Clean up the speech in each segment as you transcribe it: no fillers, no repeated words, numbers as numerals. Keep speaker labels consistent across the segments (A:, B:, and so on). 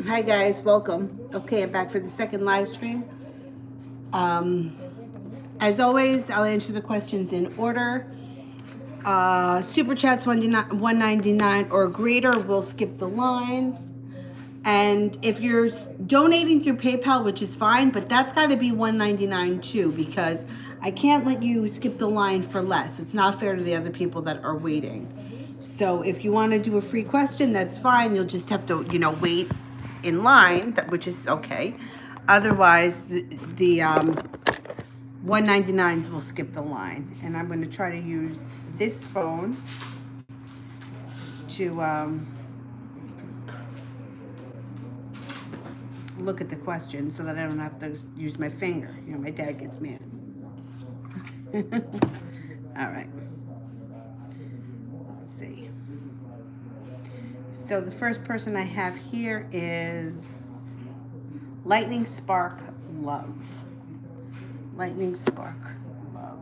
A: Hi guys, welcome. Okay, I'm back for the second live stream. Um, as always, I'll answer the questions in order. Super chats 199 or greater, we'll skip the line. And if you're donating through PayPal, which is fine, but that's got to be 199 too, because I can't let you skip the line for less. It's not fair to the other people that are waiting. So if you want to do a free question, that's fine. You'll just have to, wait in line, which is okay. Otherwise, the 199s will skip the line. And I'm going to try to use this phone to look at the question so that I don't have to use my finger. My dad gets mad. All right. Let's see. So the first person I have here is Lightning Spark Love. Lightning Spark Love.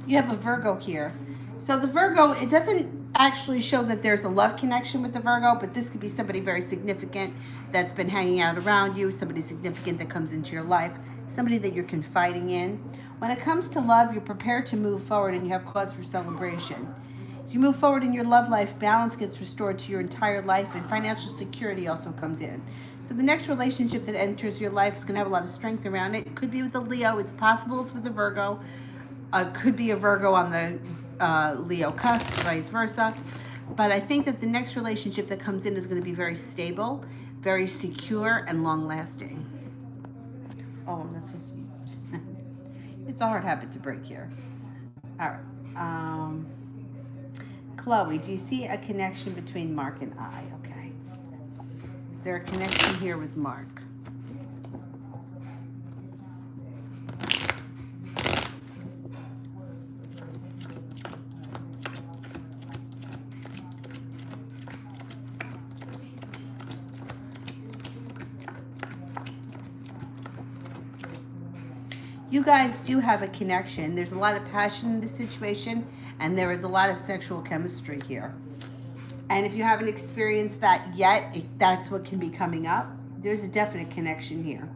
A: You have a Virgo here. So the Virgo, it doesn't actually show that there's a love connection with the Virgo, but this could be somebody very significant that's been hanging out around you, somebody significant that comes into your life, somebody that you're confiding in. When it comes to love, you're prepared to move forward and you have cause for celebration. As you move forward in your love life, balance gets restored to your entire life and financial security also comes in. So the next relationship that enters your life is going to have a lot of strength around it. It could be with a Leo. It's possible it's with a Virgo. Could be a Virgo on the Leo cusp, vice versa. But I think that the next relationship that comes in is going to be very stable, very secure, and long-lasting. Oh, that's just... it's a hard habit to break here. All right. Chloe, do you see a connection between Mark and I? Okay. Is there a connection here with Mark? You guys do have a connection. There's a lot of passion in this situation, and there is a lot of sexual chemistry here. And if you haven't experienced that yet, that's what can be coming up. There's a definite connection here.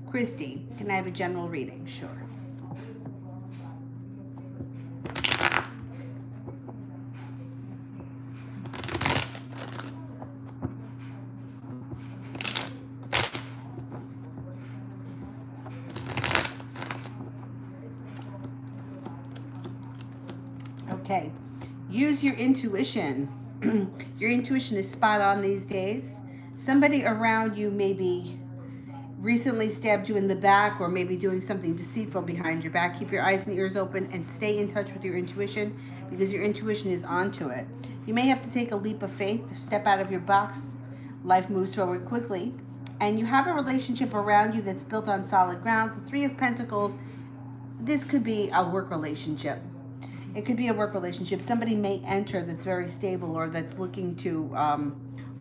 A: Christy, can I have a general reading? Sure. Okay. Use your intuition. Your intuition is spot on these days. Somebody around you maybe recently stabbed you in the back or maybe doing something deceitful behind your back. Keep your eyes and ears open and stay in touch with your intuition because your intuition is onto it. You may have to take a leap of faith, step out of your box. Life moves forward quickly. And you have a relationship around you that's built on solid ground. The Three of Pentacles, this could be a work relationship. It could be a work relationship. Somebody may enter that's very stable or that's looking to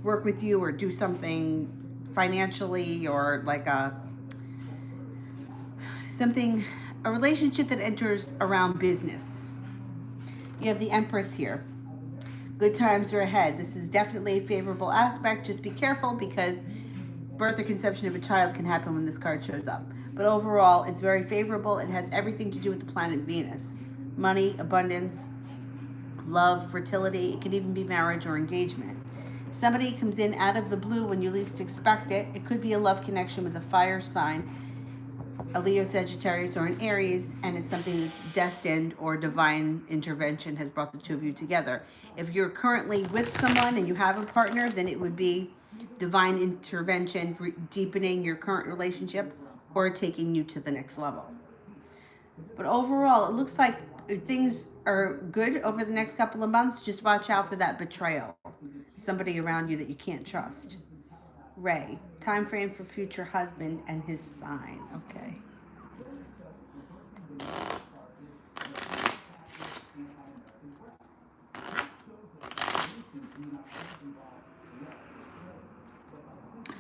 A: work with you or do something financially or like a relationship that enters around business. You have the Empress here. Good times are ahead. This is definitely a favorable aspect. Just be careful because birth or conception of a child can happen when this card shows up. But overall, it's very favorable. It has everything to do with the planet Venus. Money, abundance, love, fertility. It could even be marriage or engagement. Somebody comes in out of the blue when you least expect it. It could be a love connection with a fire sign, a Leo, Sagittarius, or an Aries, and it's something that's destined or divine intervention has brought the two of you together. If you're currently with someone and you have a partner, then it would be divine intervention, deepening your current relationship or taking you to the next level. But overall, it looks like things are good over the next couple of months. Just watch out for that betrayal. Somebody around you that you can't trust. Ray, time frame for future husband and his sign. Okay.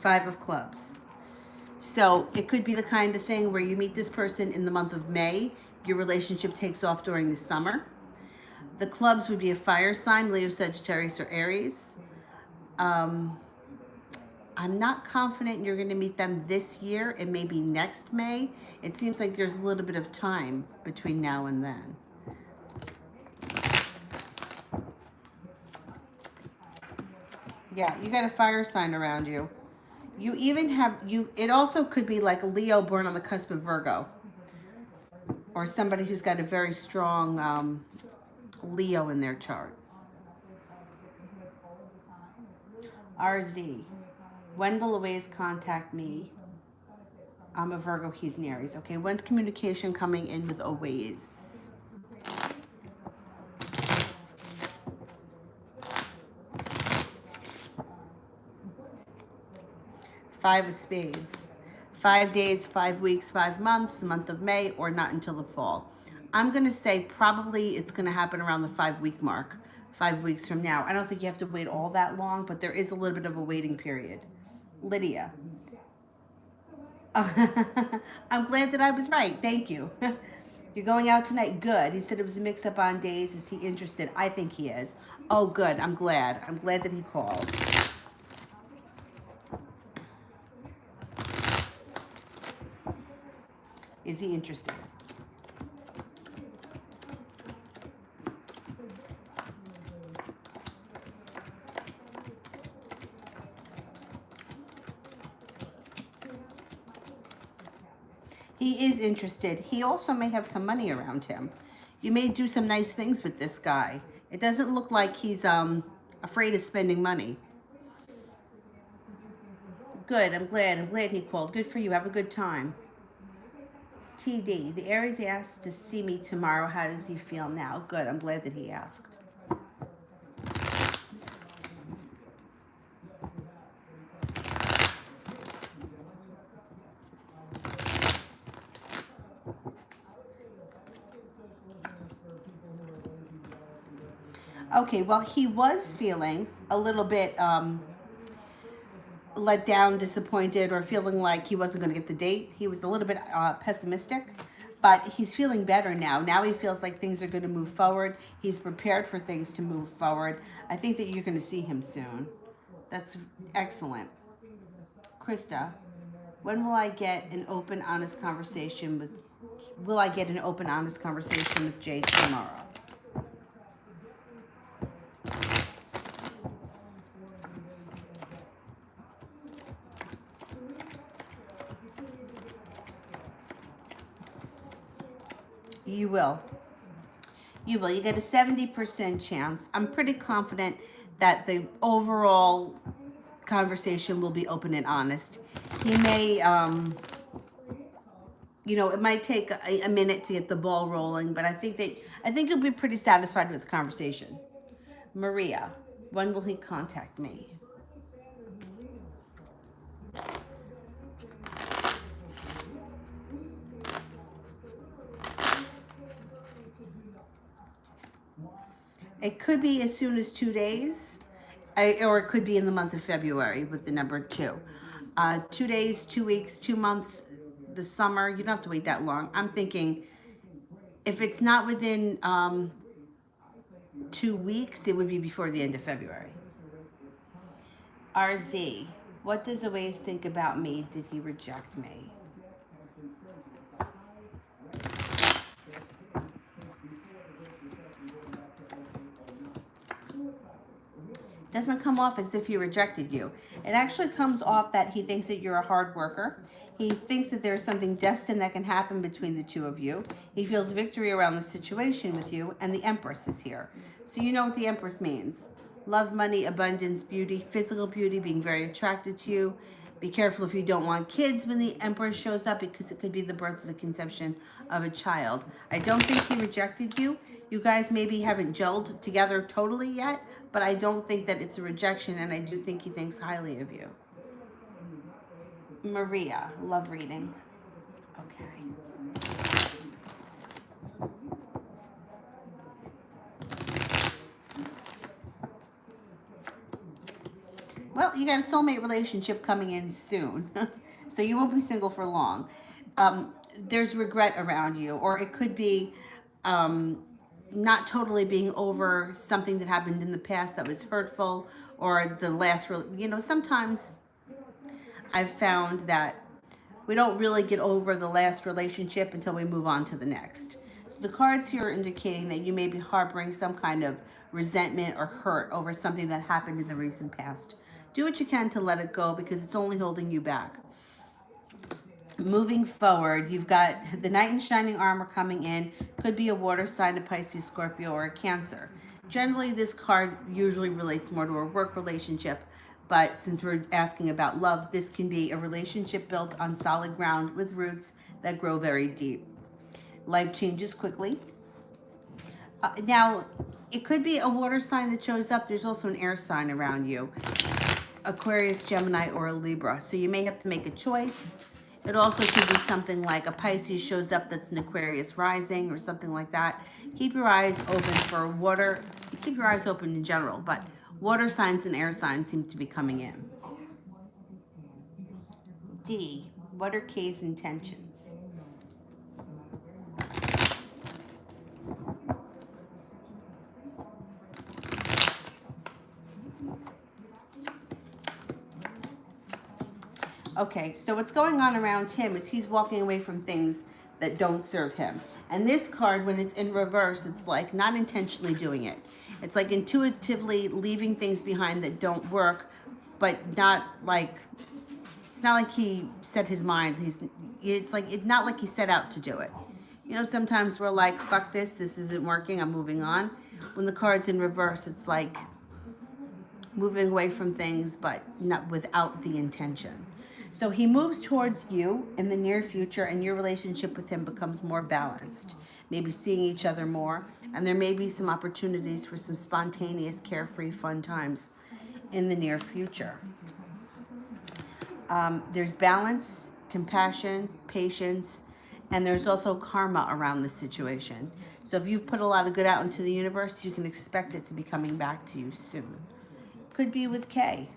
A: Five of Clubs. So it could be the kind of thing where you meet this person in the month of May. Your relationship takes off during the summer. The clubs would be a fire sign, Leo, Sagittarius, or Aries. I'm not confident you're going to meet them this year and maybe next May. It seems like there's a little bit of time between now and then. Yeah, you got a fire sign around you. You even have, it also could be like a Leo born on the cusp of Virgo. Or somebody who's got a very strong Leo in their chart. RZ. When will Aways contact me? I'm a Virgo, he's an Aries. Okay, when's communication coming in with Aways? Five of Spades. 5 days, 5 weeks, 5 months, the month of May, or not until the fall. I'm going to say probably it's going to happen around the 5-week mark, 5 weeks from now. I don't think you have to wait all that long, but there is a little bit of a waiting period. Lydia. I'm glad that I was right. Thank you. You're going out tonight. Good. He said it was a mix-up on days. Is he interested? I think he is. Oh, good. I'm glad. I'm glad that he called. Is he interested? He is interested. He also may have some money around him. You may do some nice things with this guy. It doesn't look like he's afraid of spending money. Good. I'm glad. I'm glad he called. Good for you. Have a good time. TD. The Aries asked to see me tomorrow. How does he feel now? Good. I'm glad that he asked. Okay, well, he was feeling a little bit let down, disappointed, or feeling like he wasn't going to get the date. He was a little bit pessimistic, but he's feeling better now. Now he feels like things are going to move forward. He's prepared for things to move forward. I think that you're going to see him soon. That's excellent. Krista, when will I get an open, honest conversation with, Jay tomorrow? You will. You will. You get a 70% chance. I'm pretty confident that the overall conversation will be open and honest. He may, it might take a minute to get the ball rolling, but I think you'll be pretty satisfied with the conversation. Maria, when will he contact me? It could be as soon as 2 days, or it could be in the month of February with the number 2. 2 days, 2 weeks, 2 months, the summer. You don't have to wait that long. I'm thinking if it's not within 2 weeks, it would be before the end of February. RZ, what does Aways think about me? Did he reject me? Doesn't come off as if he rejected you. It actually comes off that he thinks that you're a hard worker. He thinks that there's something destined that can happen between the two of you. He feels victory around the situation with you, and the Empress is here. So you know what the Empress means. Love, money, abundance, beauty, physical beauty, being very attracted to you. Be careful if you don't want kids when the Empress shows up, because it could be the birth or the conception of a child. I don't think he rejected you. You guys maybe haven't gelled together totally yet, but I don't think that it's a rejection, and I do think he thinks highly of you. Maria, love reading. Okay. well, you got a soulmate relationship coming in soon. So you won't be single for long. There's regret around you, or it could be not totally being over something that happened in the past that was hurtful, or the last, sometimes I've found that we don't really get over the last relationship until we move on to the next. So the cards here are indicating that you may be harboring some kind of resentment or hurt over something that happened in the recent past. Do what you can to let it go, because it's only holding you back. Moving forward, you've got the Knight in Shining Armor coming in. Could be a water sign, a Pisces, Scorpio, or a Cancer. Generally, this card usually relates more to a work relationship, but since we're asking about love, this can be a relationship built on solid ground with roots that grow very deep. Life changes quickly. Now, it could be a water sign that shows up. There's also an air sign around you. Aquarius, Gemini, or a Libra. So you may have to make a choice. It also could be something like a Pisces shows up that's an Aquarius rising or something like that. Keep your eyes open for water. Keep your eyes open in general, but water signs and air signs seem to be coming in. D, what are K's intentions? Okay, so what's going on around him is he's walking away from things that don't serve him. And this card, when it's in reverse, it's like not intentionally doing it. It's like intuitively leaving things behind that don't work, but not like, it's not like he set his mind. It's not like he set out to do it. Sometimes we're like, fuck this isn't working, I'm moving on. When the card's in reverse, it's like moving away from things, but not without the intention. So he moves towards you in the near future, and your relationship with him becomes more balanced, maybe seeing each other more, and there may be some opportunities for some spontaneous, carefree, fun times in the near future. There's balance, compassion, patience, and there's also karma around this situation. So if you've put a lot of good out into the universe, you can expect it to be coming back to you soon. Could be with K.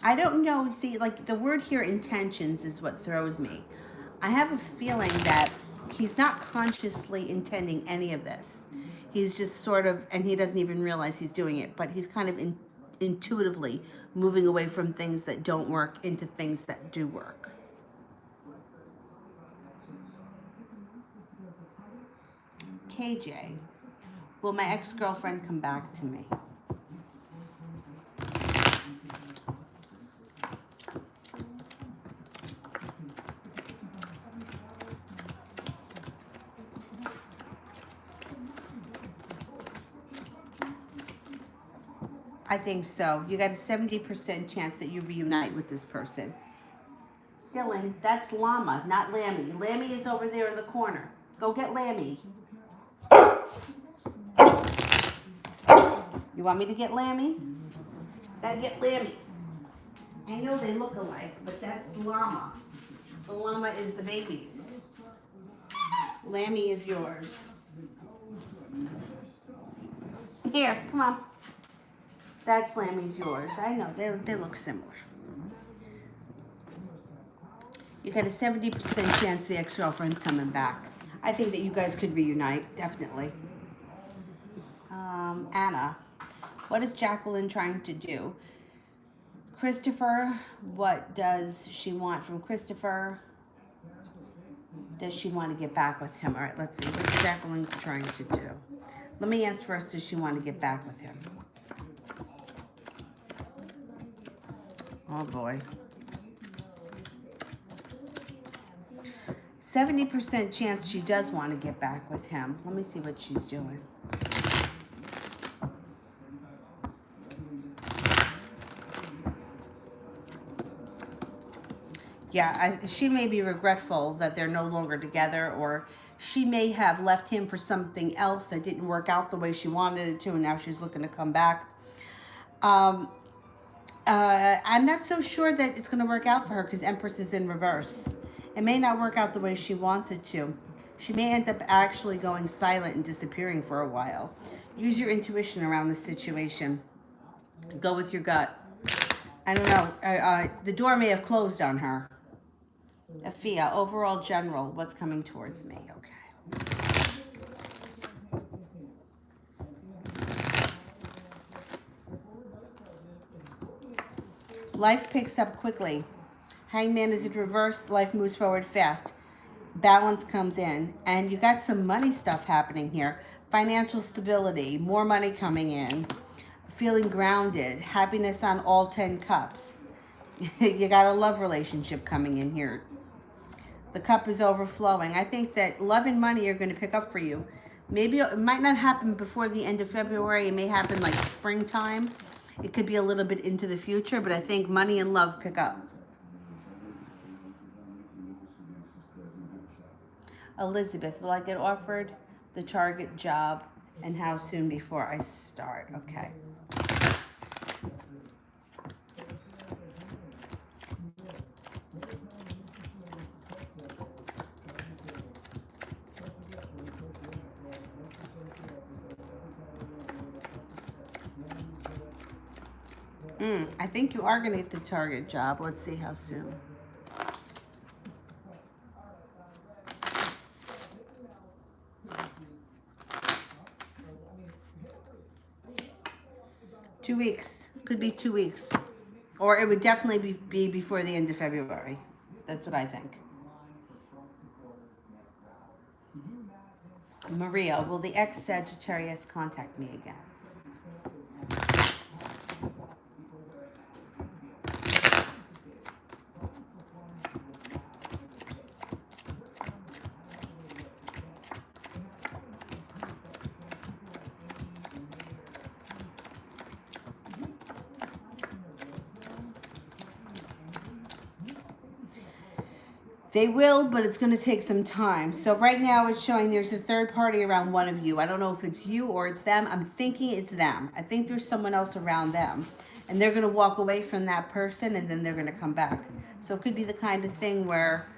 A: I don't know. See, like the word here, intentions, is what throws me. I have a feeling that he's not consciously intending any of this. He's just sort of, and he doesn't even realize he's doing it, but he's kind of intuitively moving away from things that don't work into things that do work. KJ, will my ex-girlfriend come back to me? I think so. You got a 70% chance that you reunite with this person. Dylan, that's Llama, not Lammy. Lammy is over there in the corner. Go get Lammy. You want me to get Lammy? Gotta get Lammy. I know they look alike, but that's Llama. The llama is the baby's. Lammy is yours. Here, come on. That's Lammy's yours. I know, they look similar. You got a 70% chance the ex-girlfriend's coming back. I think that you guys could reunite, definitely. Anna, what is Jacqueline trying to do? Christopher, what does she want from Christopher? Does she want to get back with him? All right, let's see. What's Jacqueline trying to do? Let me ask first, does she want to get back with him? Oh boy. 70% chance she does want to get back with him. Let me see what she's doing. Yeah, she may be regretful that they're no longer together, or she may have left him for something else that didn't work out the way she wanted it to, and now she's looking to come back. I'm not so sure that it's going to work out for her because Empress is in reverse. It may not work out the way she wants it to. She may end up actually going silent and disappearing for a while. Use your intuition around the situation. Go with your gut. I don't know. The door may have closed on her. Afiya, overall general, what's coming towards me? Okay. Life picks up quickly. Hangman is in reverse. Life moves forward fast. Balance comes in. And you got some money stuff happening here. Financial stability. More money coming in. Feeling grounded. Happiness on all 10 cups. You got a love relationship coming in here. The cup is overflowing. I think that love and money are going to pick up for you. Maybe it might not happen before the end of February. It may happen like springtime. It could be a little bit into the future, but I think money and love pick up. Elizabeth, will I get offered the target job, and how soon before I start? Okay. I think you are going to get the target job. Let's see how soon. Two weeks. Could be 2 weeks. Or it would definitely be before the end of February. That's what I think. Maria, will the ex-Sagittarius contact me again? They will, but it's going to take some time. So right now it's showing there's a third party around one of you. I don't know if it's you or it's them. I'm thinking it's them. I think there's someone else around them. And they're going to walk away from that person and then they're going to come back. So it could be the kind of thing where,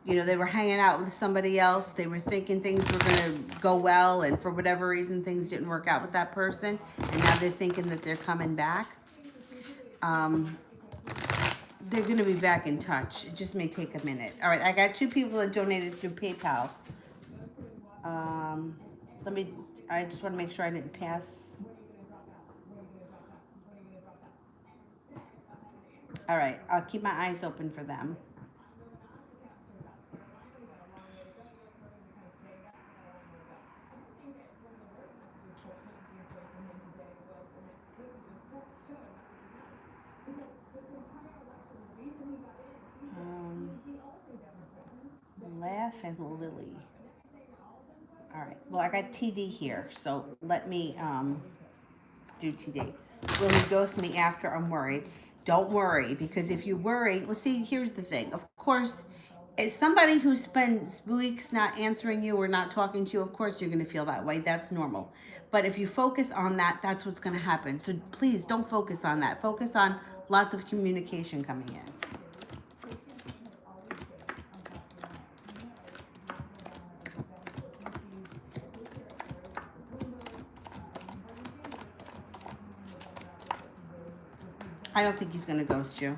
A: you know, they were hanging out with somebody else. They were thinking things were going to go well. And for whatever reason, things didn't work out with that person. And now they're thinking that they're coming back. They're going to be back in touch. It just may take a minute. All right, I got 2 people that donated through PayPal. I just want to make sure I didn't pass. All right, I'll keep my eyes open for them. Laugh and Lily. All right. Well, I got TD here, so let me do TD. Will he ghost me after I'm worried? Don't worry, because if you worry, well, see, here's the thing. Of course, as somebody who spends weeks not answering you or not talking to you, of course you're going to feel that way. That's normal. But if you focus on that, that's what's going to happen. So please don't focus on that. Focus on lots of communication coming in. I don't think he's going to ghost you.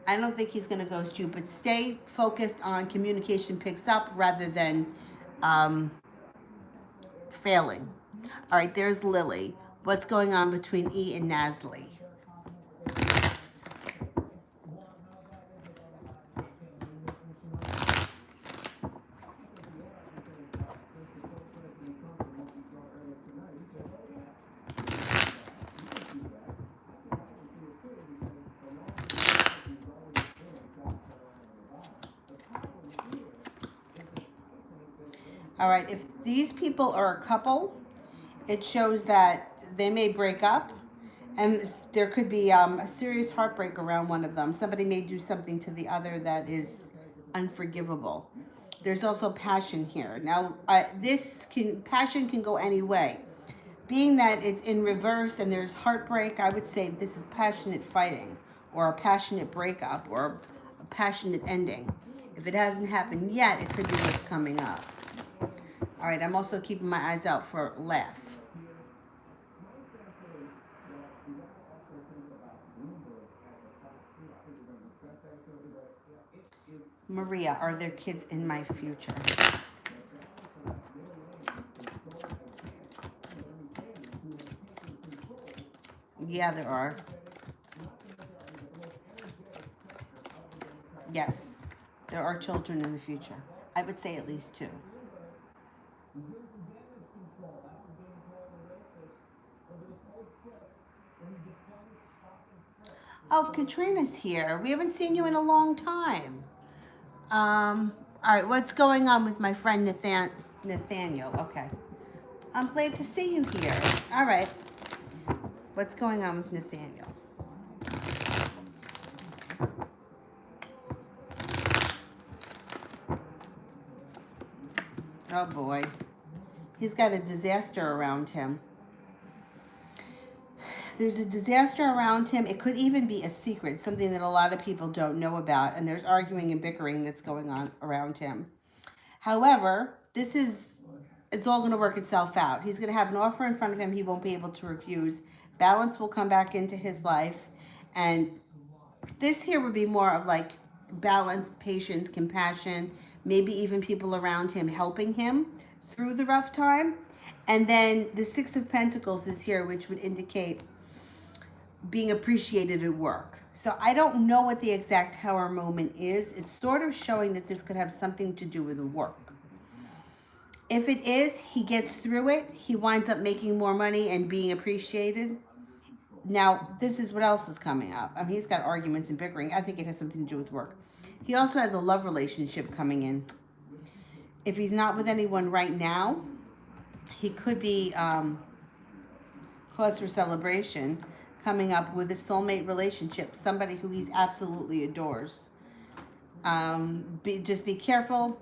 A: I don't think he's going to ghost you, but stay focused on communication picks up rather than failing. All right, there's Lily. What's going on between E and Nasli? All right, if these people are a couple, it shows that they may break up and there could be a serious heartbreak around one of them. Somebody may do something to the other that is unforgivable. There's also passion here. Now, passion can go any way. Being that it's in reverse and there's heartbreak, I would say this is passionate fighting or a passionate breakup or a passionate ending. If it hasn't happened yet, it could be what's coming up. All right, I'm also keeping my eyes out for laugh. Maria, are there kids in my future? Yeah, there are. Yes, there are children in the future. I would say at least 2. Oh, Katrina's here. We haven't seen you in a long time. All right, what's going on with my friend Nathaniel? Okay. I'm glad to see you here. All right. What's going on with Nathaniel? Oh boy. He's got a disaster around him. There's a disaster around him. It could even be a secret, something that a lot of people don't know about, and there's arguing and bickering that's going on around him. However, it's all going to work itself out. He's going to have an offer in front of him he won't be able to refuse. Balance will come back into his life, and this here would be more of like balance, patience, compassion, maybe even people around him helping him through the rough time. And then the 6 of Pentacles is here, which would indicate being appreciated at work. So I don't know what the exact tower moment is. It's sort of showing that this could have something to do with work. If it is, he gets through it. He winds up making more money and being appreciated. Now, this is what else is coming up. I mean, he's got arguments and bickering. I think it has something to do with work. He also has a love relationship coming in. If he's not with anyone right now, he could be cause for celebration coming up with a soulmate relationship, somebody who he absolutely adores. Just be careful,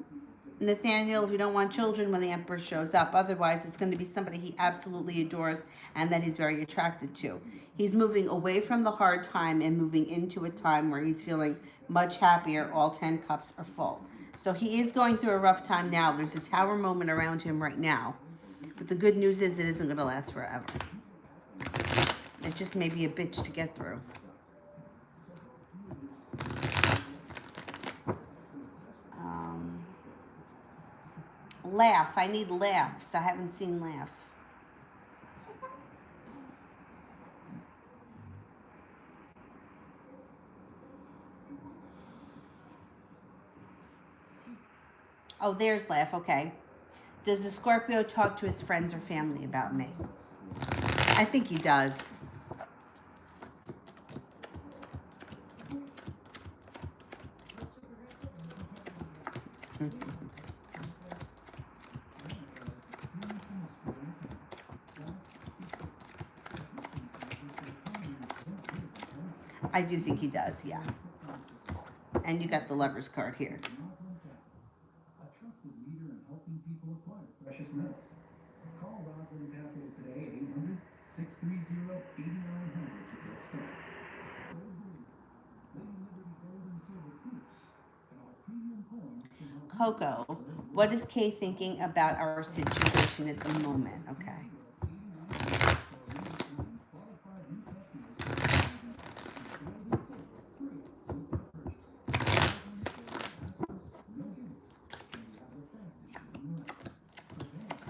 A: Nathaniel, if you don't want children when the Emperor shows up. Otherwise, it's going to be somebody he absolutely adores and that he's very attracted to. He's moving away from the hard time and moving into a time where he's feeling much happier. All 10 cups are full. So he is going through a rough time now. There's a tower moment around him right now. But the good news is it isn't going to last forever. It just may be a bitch to get through. Laugh. I need laughs. I haven't seen laugh. Oh, there's laugh. Okay. Does the Scorpio talk to his friends or family about me? I think he does. I do think he does, yeah. And you got the Lover's card here. Coco, what is Kay thinking about our situation at the moment? Okay.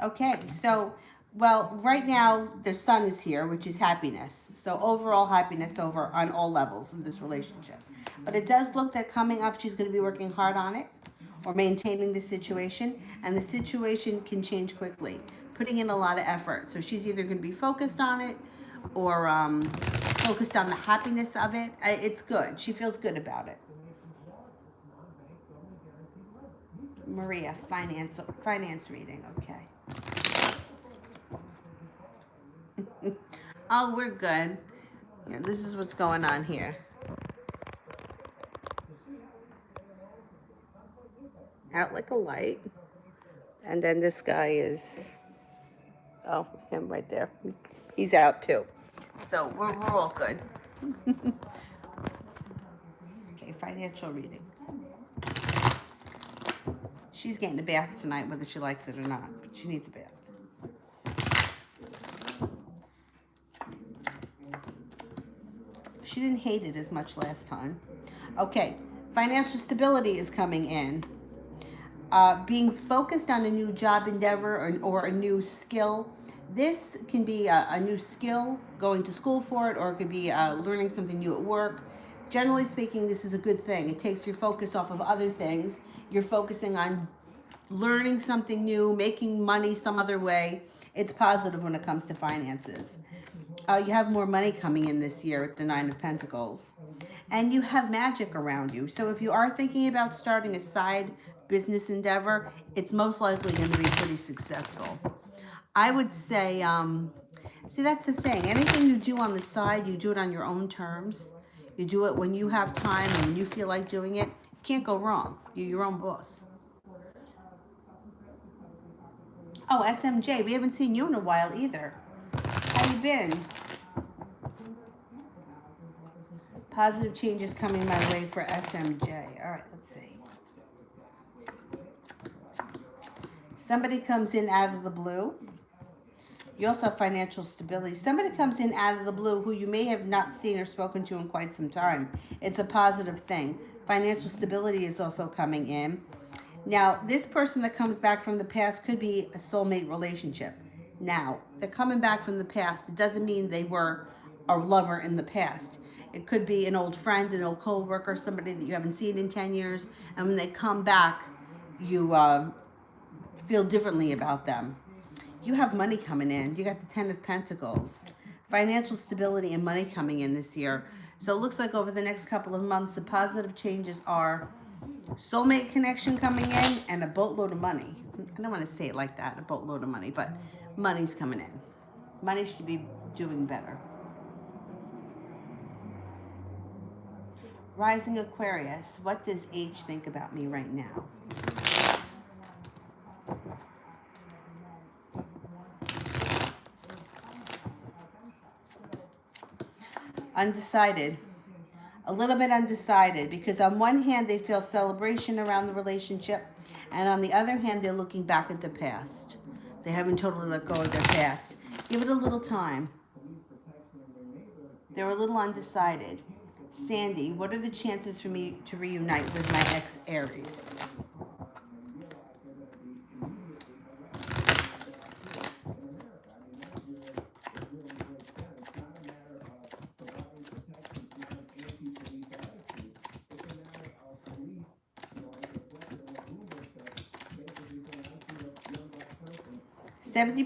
A: Okay, so, well, right now, their sun is here, which is happiness. So overall happiness over on all levels of this relationship. But it does look that coming up, she's going to be working hard on it or maintaining the situation. And the situation can change quickly, putting in a lot of effort. So she's either going to be focused on it or focused on the happiness of it. It's good. She feels good about it. Maria, finance reading, okay. Oh, we're good. Yeah, this is what's going on here. Out like a light. And then this guy is, oh, him right there. He's out too. So we're all good. Okay, financial reading. She's getting a bath tonight, whether she likes it or not. But she needs a bath. She didn't hate it as much last time. Okay, Financial stability is coming in. Being focused on a new job endeavor or a new skill. This can be a new skill, going to school for it, or it could be learning something new at work. Generally speaking, this is a good thing. It takes your focus off of other things. You're focusing on learning something new, making money some other way. It's positive when it comes to finances. You have more money coming in this year with the Nine of Pentacles. And you have magic around you. So if you are thinking about starting a side business endeavor, it's most likely going to be pretty successful. I would say, see, that's the thing. Anything you do on the side, you do it on your own terms. You do it when you have time and when you feel like doing it. You can't go wrong. You're your own boss. Oh, SMJ, we haven't seen you in a while either. How you been? Positive changes coming my way for SMJ. All right, let's see. Somebody comes in out of the blue. You also have financial stability. Somebody comes in out of the blue who you may have not seen or spoken to in quite some time. It's a positive thing. Financial stability is also coming in. Now, this person that comes back from the past could be a soulmate relationship. Now, they're coming back from the past. It doesn't mean they were a lover in the past. It could be an old friend, an old co-worker, somebody that you haven't seen in 10 years. And when they come back, you feel differently about them. You have money coming in. You got the 10 of Pentacles. Financial stability and money coming in this year. So it looks like over the next couple of months, the positive changes are soulmate connection coming in and a boatload of money. I don't want to say it like that, a boatload of money, but money's coming in. Money should be doing better. Rising Aquarius, what does H think about me right now? Undecided. A little bit undecided, because on one hand they feel celebration around the relationship, and on the other hand they're looking back at the past. They haven't totally let go of their past. Give it a little time. They're a little undecided. Sandy, what are the chances for me to reunite with my ex Aries?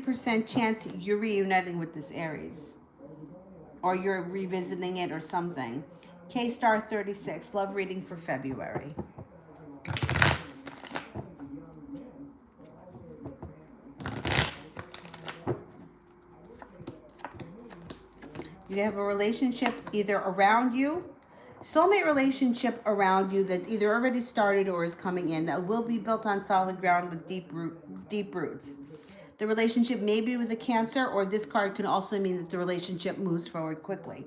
A: %70 chance you're reuniting with this Aries, or you're revisiting it or something. K-Star 36, love reading for February. You have a relationship either around you, soulmate relationship around you that's either already started or is coming in, that will be built on solid ground with deep roots. The relationship may be with a Cancer, or this card can also mean that the relationship moves forward quickly.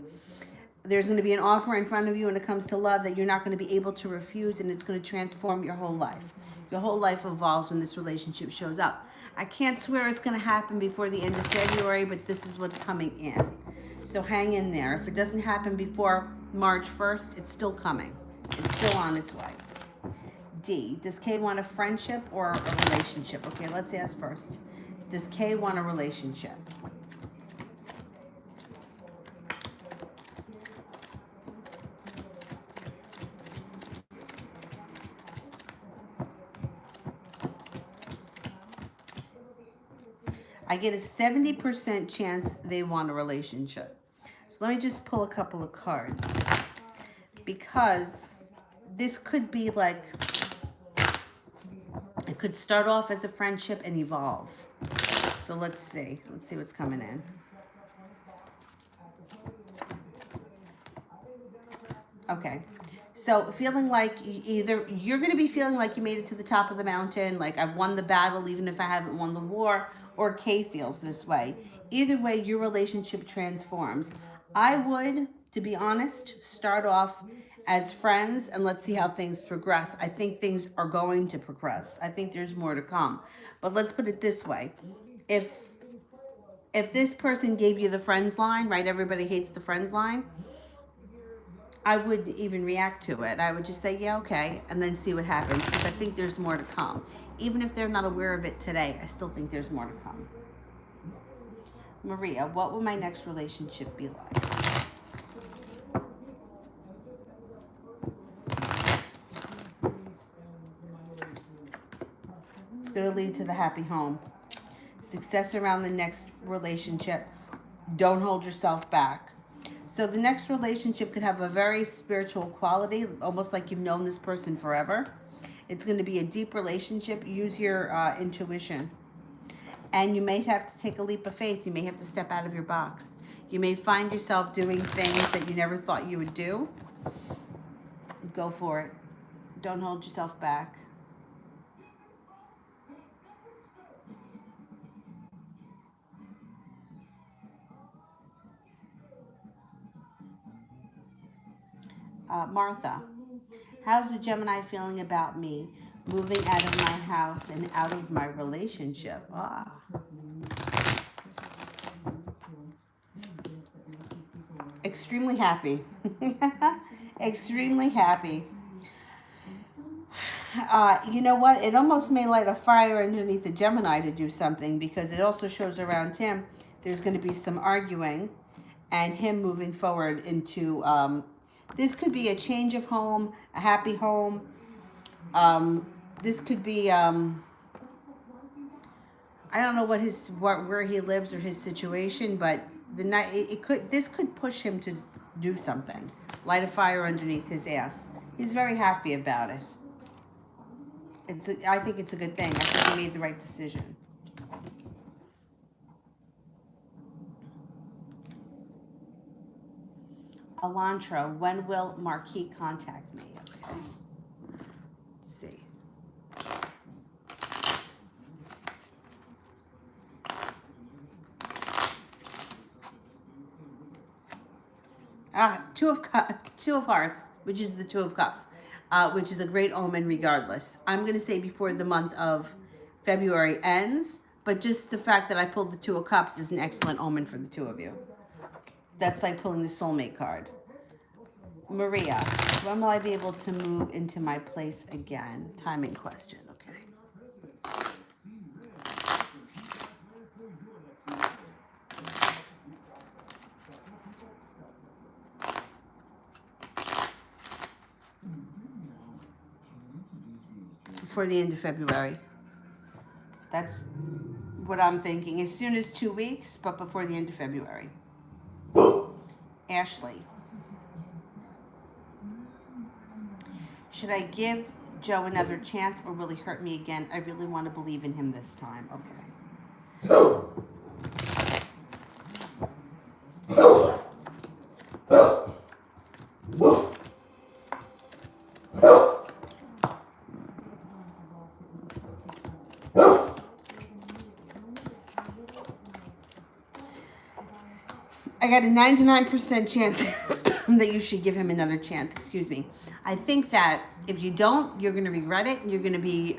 A: There's going to be an offer in front of you when it comes to love that you're not going to be able to refuse, and it's going to transform your whole life. Your whole life evolves when this relationship shows up. I can't swear it's going to happen before the end of February, but this is what's coming in. So hang in there. If it doesn't happen before March 1st, it's still coming. It's still on its way. D, does K want a friendship or a relationship? Okay, let's ask first. Does K want a relationship? I get a 70% chance they want a relationship. So let me just pull a couple of cards, because this could be like, it could start off as a friendship and evolve. So let's see what's coming in. Okay, so feeling like either you're going to be feeling like you made it to the top of the mountain, like I've won the battle even if I haven't won the war, or Kay feels this way. Either way, your relationship transforms. I would, to be honest, start off as friends and let's see how things progress. I think things are going to progress. I think there's more to come. But let's put it this way. If this person gave you the friends line, right? Everybody hates the friends line. I wouldn't even react to it. I would just say, yeah, okay, and then see what happens, because I think there's more to come. Even if they're not aware of it today, I still think there's more to come. Maria, what will my next relationship be like? It's going to lead to the happy home. Success around the next relationship. Don't hold yourself back. So the next relationship could have a very spiritual quality, almost like you've known this person forever. It's going to be a deep relationship. Use your intuition. And you may have to take a leap of faith. You may have to step out of your box. You may find yourself doing things that you never thought you would do. Go for it. Don't hold yourself back. Martha, how's the Gemini feeling about me moving out of my house and out of my relationship? Extremely happy. Extremely happy. You know what? It almost may light a fire underneath the Gemini to do something, because it also shows around him there's going to be some arguing and him moving forward into... this could be a change of home, a happy home. This could be... I don't know where he lives or his situation, but this could push him to do something. Light a fire underneath his ass. He's very happy about it. I think it's a good thing. I think he made the right decision. Elantra, when will Marquis contact me? Okay. Let's see. Two of Hearts, which is the Two of Cups, which is a great omen regardless. I'm going to say before the month of February ends, but just the fact that I pulled the Two of Cups is an excellent omen for the two of you. That's like pulling the soulmate card. Maria, when will I be able to move into my place again? Timing question, okay. Before the end of February. That's what I'm thinking. As soon as 2 weeks, but before the end of February. Ashley. Should I give Joe another chance, or will he hurt me again? I really want to believe in him this time. Okay. I got a 99% chance that you should give him another chance. Excuse me. I think that if you don't, you're going to regret it. You're going to be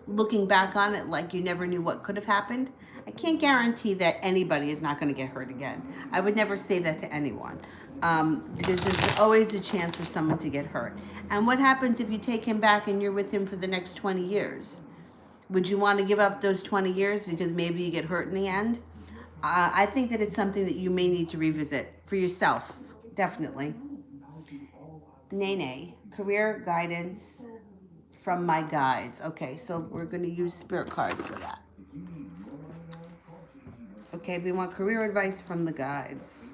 A: looking back on it like you never knew what could have happened. I can't guarantee that anybody is not going to get hurt again. I would never say that to anyone, because there's always a chance for someone to get hurt. And what happens if you take him back and you're with him for the next 20 years? Would you want to give up those 20 years because maybe you get hurt in the end? I think that it's something that you may need to revisit for yourself, definitely. Nene, career guidance from my guides. Okay, so we're going to use spirit cards for that. Okay, we want career advice from the guides.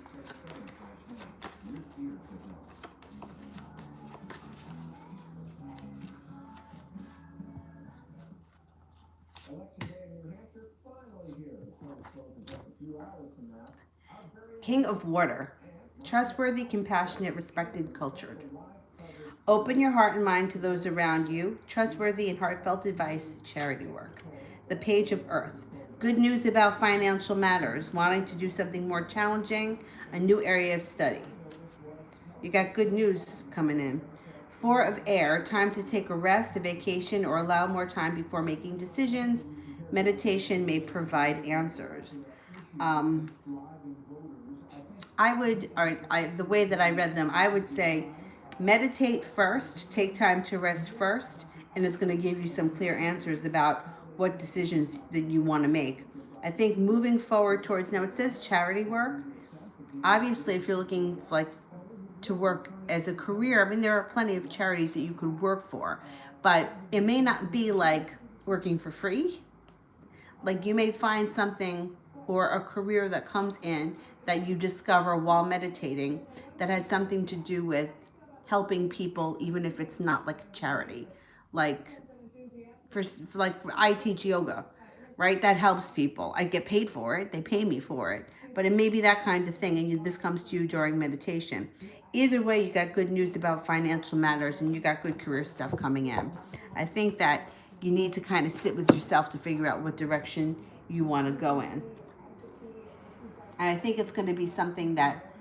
A: King of Water. Trustworthy, compassionate, respected, cultured. Open your heart and mind to those around you. Trustworthy and heartfelt advice, charity work. The Page of Earth. Good news about financial matters. Wanting to do something more challenging. A new area of study. You got good news coming in. Four of Air. Time to take a rest, a vacation, or allow more time before making decisions. Meditation may provide answers. I would, or the way that I read them, I would say meditate first, take time to rest first, and it's going to give you some clear answers about what decisions that you want to make. I think moving forward towards, now it says charity work. Obviously, if you're looking like to work as a career, I mean, there are plenty of charities that you could work for, but it may not be like working for free. Like you may find something or a career that comes in that you discover while meditating that has something to do with helping people, even if it's not like a charity. Like for I teach yoga, right? That helps people. I get paid for it. They pay me for it. But it may be that kind of thing, and this comes to you during meditation. Either way, you got good news about financial matters, and you got good career stuff coming in. I think that you need to kind of sit with yourself to figure out what direction you want to go in. And I think it's going to be something that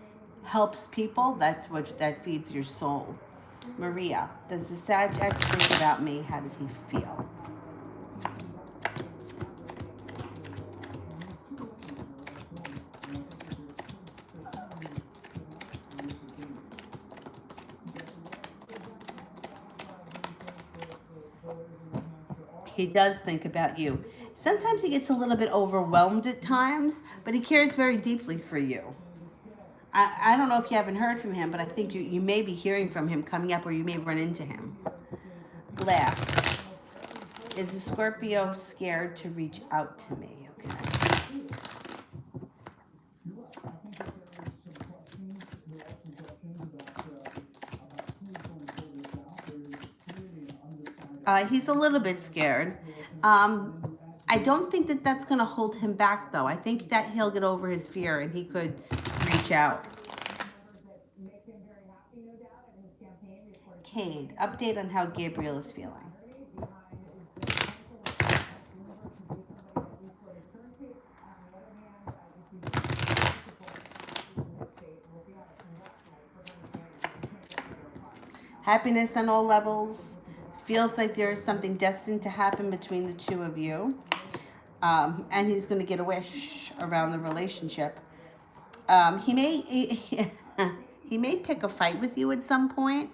A: helps people. That's what that feeds your soul. Maria, does the Sag X think about me? How does he feel? He does think about you. Sometimes he gets a little bit overwhelmed at times, but he cares very deeply for you. I don't know if you haven't heard from him, but I think you may be hearing from him coming up, or you may run into him. Laugh. Is the Scorpio scared to reach out to me? Okay. He's a little bit scared. I don't think that that's going to hold him back, though. I think that he'll get over his fear and he could reach out. Cade, update on how Gabriel is feeling. Happiness on all levels. Feels like there is something destined to happen between the two of you. And he's going to get a wish around the relationship. He may pick a fight with you at some point,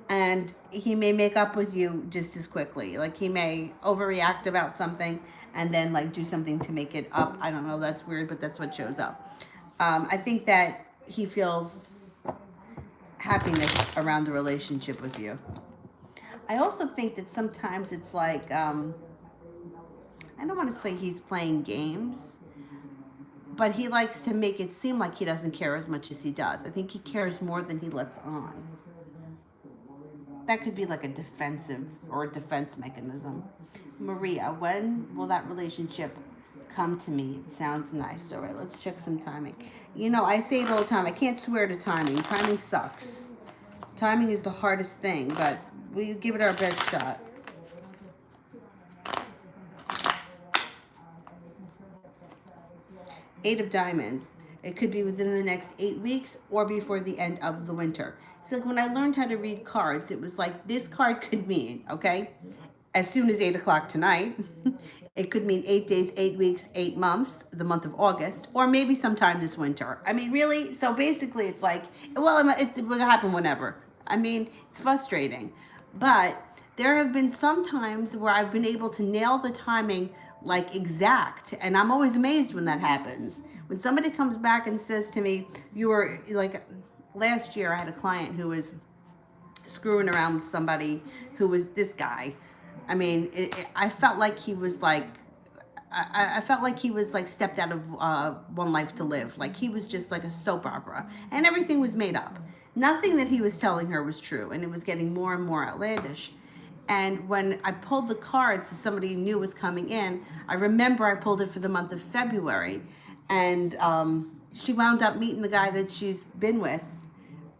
A: and he may make up with you just as quickly. Like he may overreact about something and then like do something to make it up. I don't know, that's weird, but that's what shows up. I think that he feels happiness around the relationship with you. I also think that sometimes it's like, I don't want to say he's playing games, but he likes to make it seem like he doesn't care as much as he does. I think he cares more than he lets on. That could be like a defensive or a defense mechanism. Maria, when will that relationship come to me? It sounds nice. All right, let's check some timing. You know, I say it all the time. I can't swear to timing. Timing sucks. Timing is the hardest thing, but we give it our best shot. Eight of Diamonds. It could be within the next 8 weeks or before the end of the winter. So like when I learned how to read cards, it was like this card could mean, okay, as soon as 8 o'clock tonight. It could mean 8 days, 8 weeks, 8 months, the month of August, or maybe sometime this winter. I mean, really? So basically it's like, well, it will happen whenever. I mean, it's frustrating. But there have been some times where I've been able to nail the timing like exact, and I'm always amazed when that happens. When somebody comes back and says to me, you were like, last year I had a client who was screwing around with somebody who was this guy. I mean, I felt like he was like, I felt like he was like stepped out of One Life to Live. Like he was just like a soap opera, and everything was made up. Nothing that he was telling her was true, and it was getting more and more outlandish. And when I pulled the cards, so somebody new was coming in, I remember I pulled it for the month of February, and she wound up meeting the guy that she's been with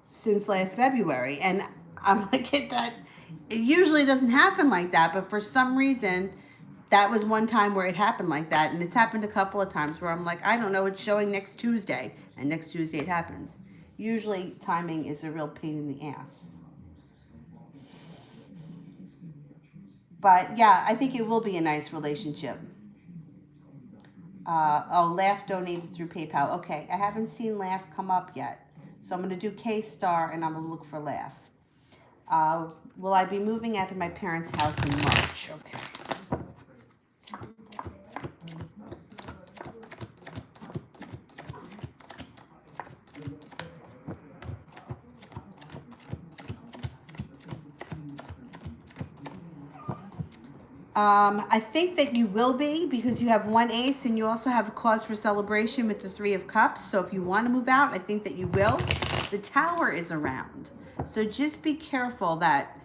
A: since last February. And I'm like, it usually doesn't happen like that, but for some reason, that was one time where it happened like that. And it's happened a couple of times where I'm like, I don't know, it's showing next Tuesday, and next Tuesday it happens. Usually timing is a real pain in the ass. But yeah, I think it will be a nice relationship. Oh, Laugh donated through PayPal. Okay, I haven't seen Laugh come up yet. So I'm going to do K-Star and I'm going to look for Laugh. Will I be moving out of my parents' house in March? Okay. I think that you will be because you have one ace and you also have a cause for celebration with the Three of Cups. So if you want to move out, I think that you will. The Tower is around. So just be careful that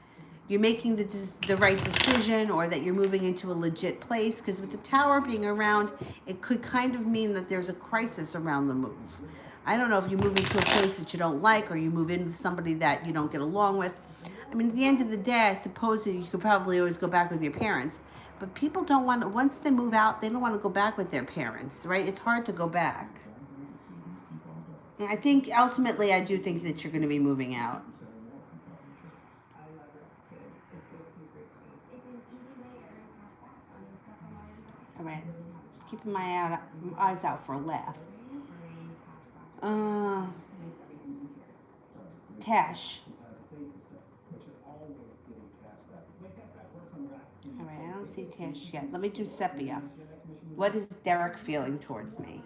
A: you're making the right decision or that you're moving into a legit place, because with the Tower being around, it could kind of mean that there's a crisis around the move. I don't know if you move into a place that you don't like or you move in with somebody that you don't get along with. I mean, at the end of the day, I suppose that you could probably always go back with your parents. But people don't want to, once they move out, they don't want to go back with their parents, right? It's hard to go back. And I think ultimately, I do think that you're going to be moving out. All right. Keeping my eyes out for a Laugh. Tash. All right, I don't see Tash yet. Let me do Sepia. What is Derek feeling towards me?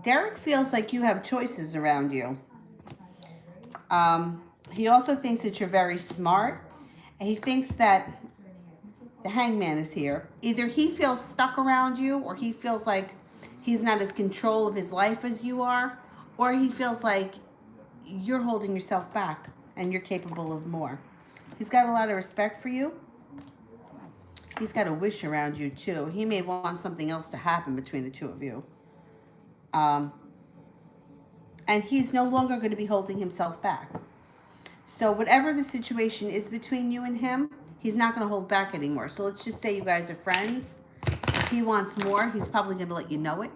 A: Derek feels like you have choices around you. He also thinks that you're very smart. And he thinks that the Hangman is here. Either he feels stuck around you, or he feels like he's not as control of his life as you are, or he feels like you're holding yourself back and you're capable of more. He's got a lot of respect for you. He's got a wish around you too. He may want something else to happen between the two of you. And he's no longer going to be holding himself back. So whatever the situation is between you and him, he's not going to hold back anymore. So let's just say you guys are friends. If he wants more, he's probably going to let you know it.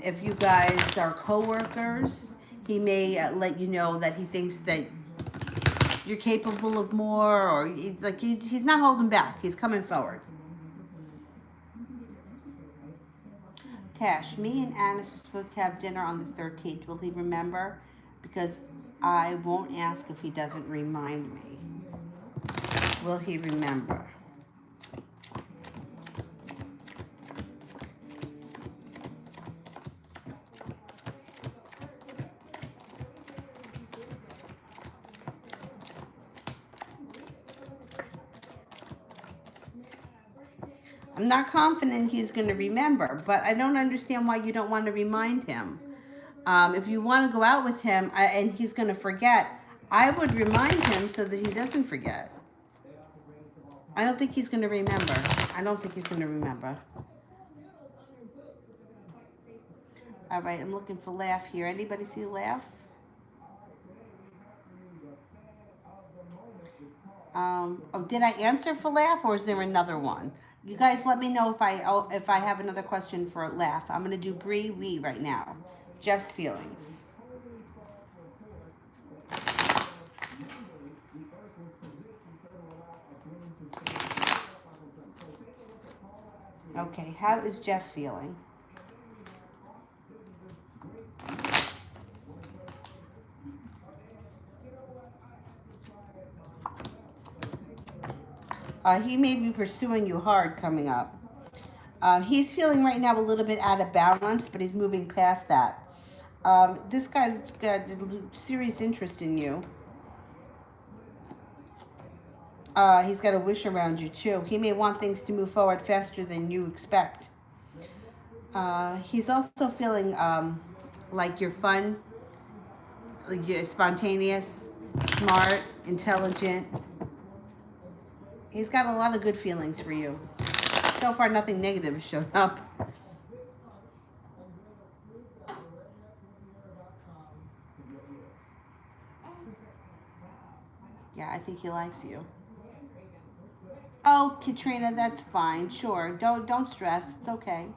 A: If you guys are co-workers, he may let you know that he thinks that you're capable of more, or he's not holding back. He's coming forward. Tash, me and Anna are supposed to have dinner on the 13th. Will he remember? Because I won't ask if he doesn't remind me. Will he remember? I'm not confident he's going to remember, but I don't understand why you don't want to remind him. If you want to go out with him and he's going to forget, I would remind him so that he doesn't forget. I don't think he's going to remember. I don't think he's going to remember. All right, I'm looking for Laugh here. Anybody see Laugh? Did I answer for Laugh, or is there another one? You guys let me know if I have another question for Laugh. I'm going to do Bree Wee right now. Jeff's feelings. Okay, how is Jeff feeling? He may be pursuing you hard coming up. He's feeling right now a little bit out of balance, but he's moving past that. This guy's got serious interest in you. He's got a wish around you too. He may want things to move forward faster than you expect. He's also feeling like you're fun, like you're spontaneous, smart, intelligent. He's got a lot of good feelings for you. So far, nothing negative has shown up. Yeah, I think he likes you. Oh, Katrina, that's fine. Sure, don't stress. It's okay.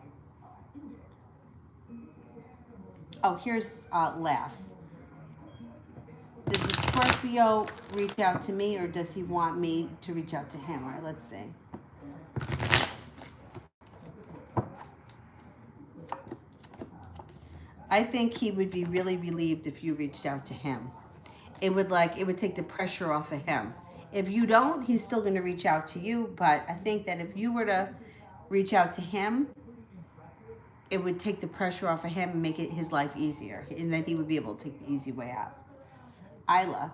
A: Oh, here's laugh. Does the Scorpio reach out to me, or does he want me to reach out to him? All right, let's see. I think he would be really relieved if you reached out to him. It would take the pressure off of him. If you don't, he's still going to reach out to you, but I think that if you were to reach out to him, it would take the pressure off of him and make his life easier, and then he would be able to take the easy way out. Isla,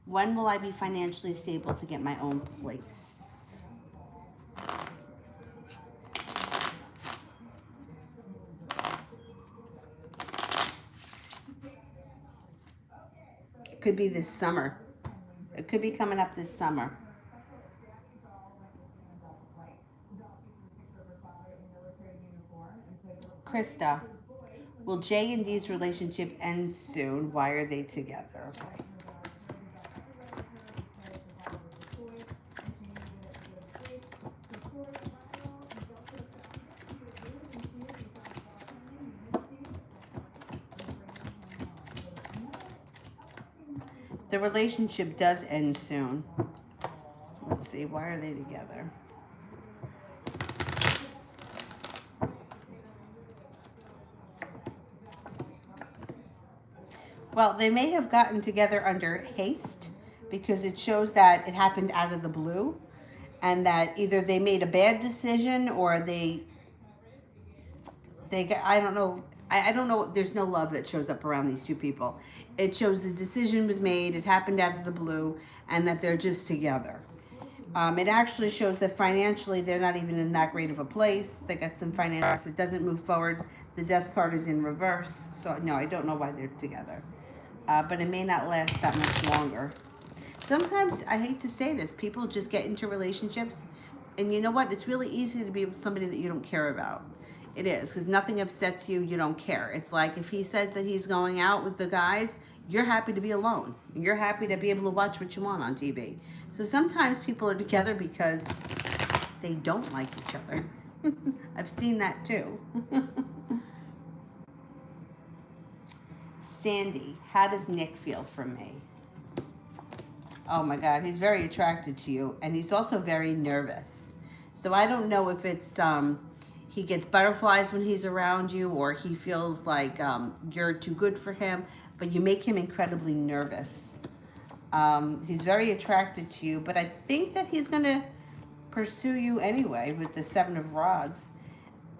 A: when will I be financially stable to get my own place? It could be this summer. It could be coming up this summer. Krista, will Jay and Dee's relationship end soon? Why are they together? Okay. The relationship does end soon. Let's see, why are they together? Well, they may have gotten together under haste because it shows that it happened out of the blue, and that either they made a bad decision or they got, I don't know. I don't know. There's no love that shows up around these two people. It shows the decision was made, it happened out of the blue, and that they're just together. It actually shows that financially they're not even in that great of a place. They got some finance. It doesn't move forward. The death card is in reverse. So no, I don't know why they're together. But it may not last that much longer. Sometimes, I hate to say this, people just get into relationships, and you know what? It's really easy to be with somebody that you don't care about. It is, because nothing upsets you, you don't care. It's like if he says that he's going out with the guys, you're happy to be alone. You're happy to be able to watch what you want on TV. So sometimes people are together because they don't like each other. I've seen that too. Sandy, how does Nick feel from me? Oh my God, he's very attracted to you, and he's also very nervous. So I don't know if it's he gets butterflies when he's around you, or he feels like you're too good for him, but you make him incredibly nervous. He's very attracted to you, but I think that he's going to pursue you anyway with the Seven of Rods.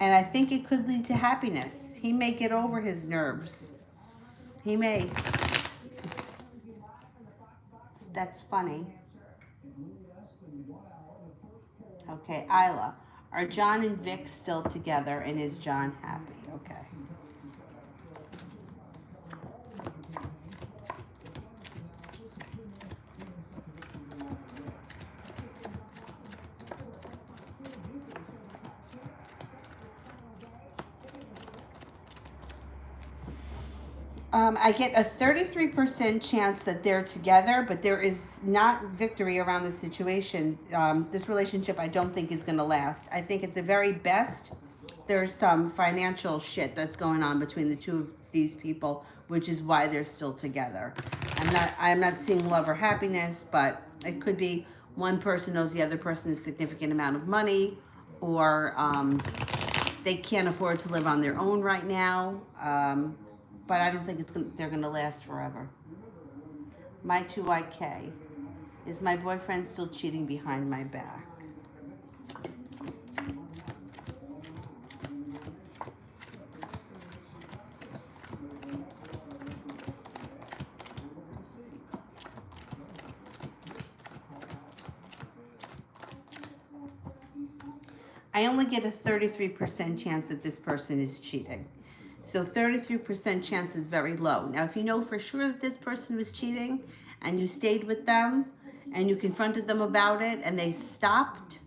A: And I think it could lead to happiness. He may get over his nerves. He may. That's funny. Okay, Isla. Are John and Vic still together, and is John happy? Okay. I get a 33% chance that they're together, but there is not victory around this situation. This relationship, I don't think, is going to last. I think at the very best, there's some financial shit that's going on between the two of these people, which is why they're still together. I'm not seeing love or happiness, but it could be one person owes the other person a significant amount of money, or they can't afford to live on their own right now. But I don't think they're going to last forever. My 2IK. Is my boyfriend still cheating behind my back? I only get a 33% chance that this person is cheating. So 33% chance is very low. Now, if you know for sure that this person was cheating and you stayed with them and you confronted them about it and they stopped,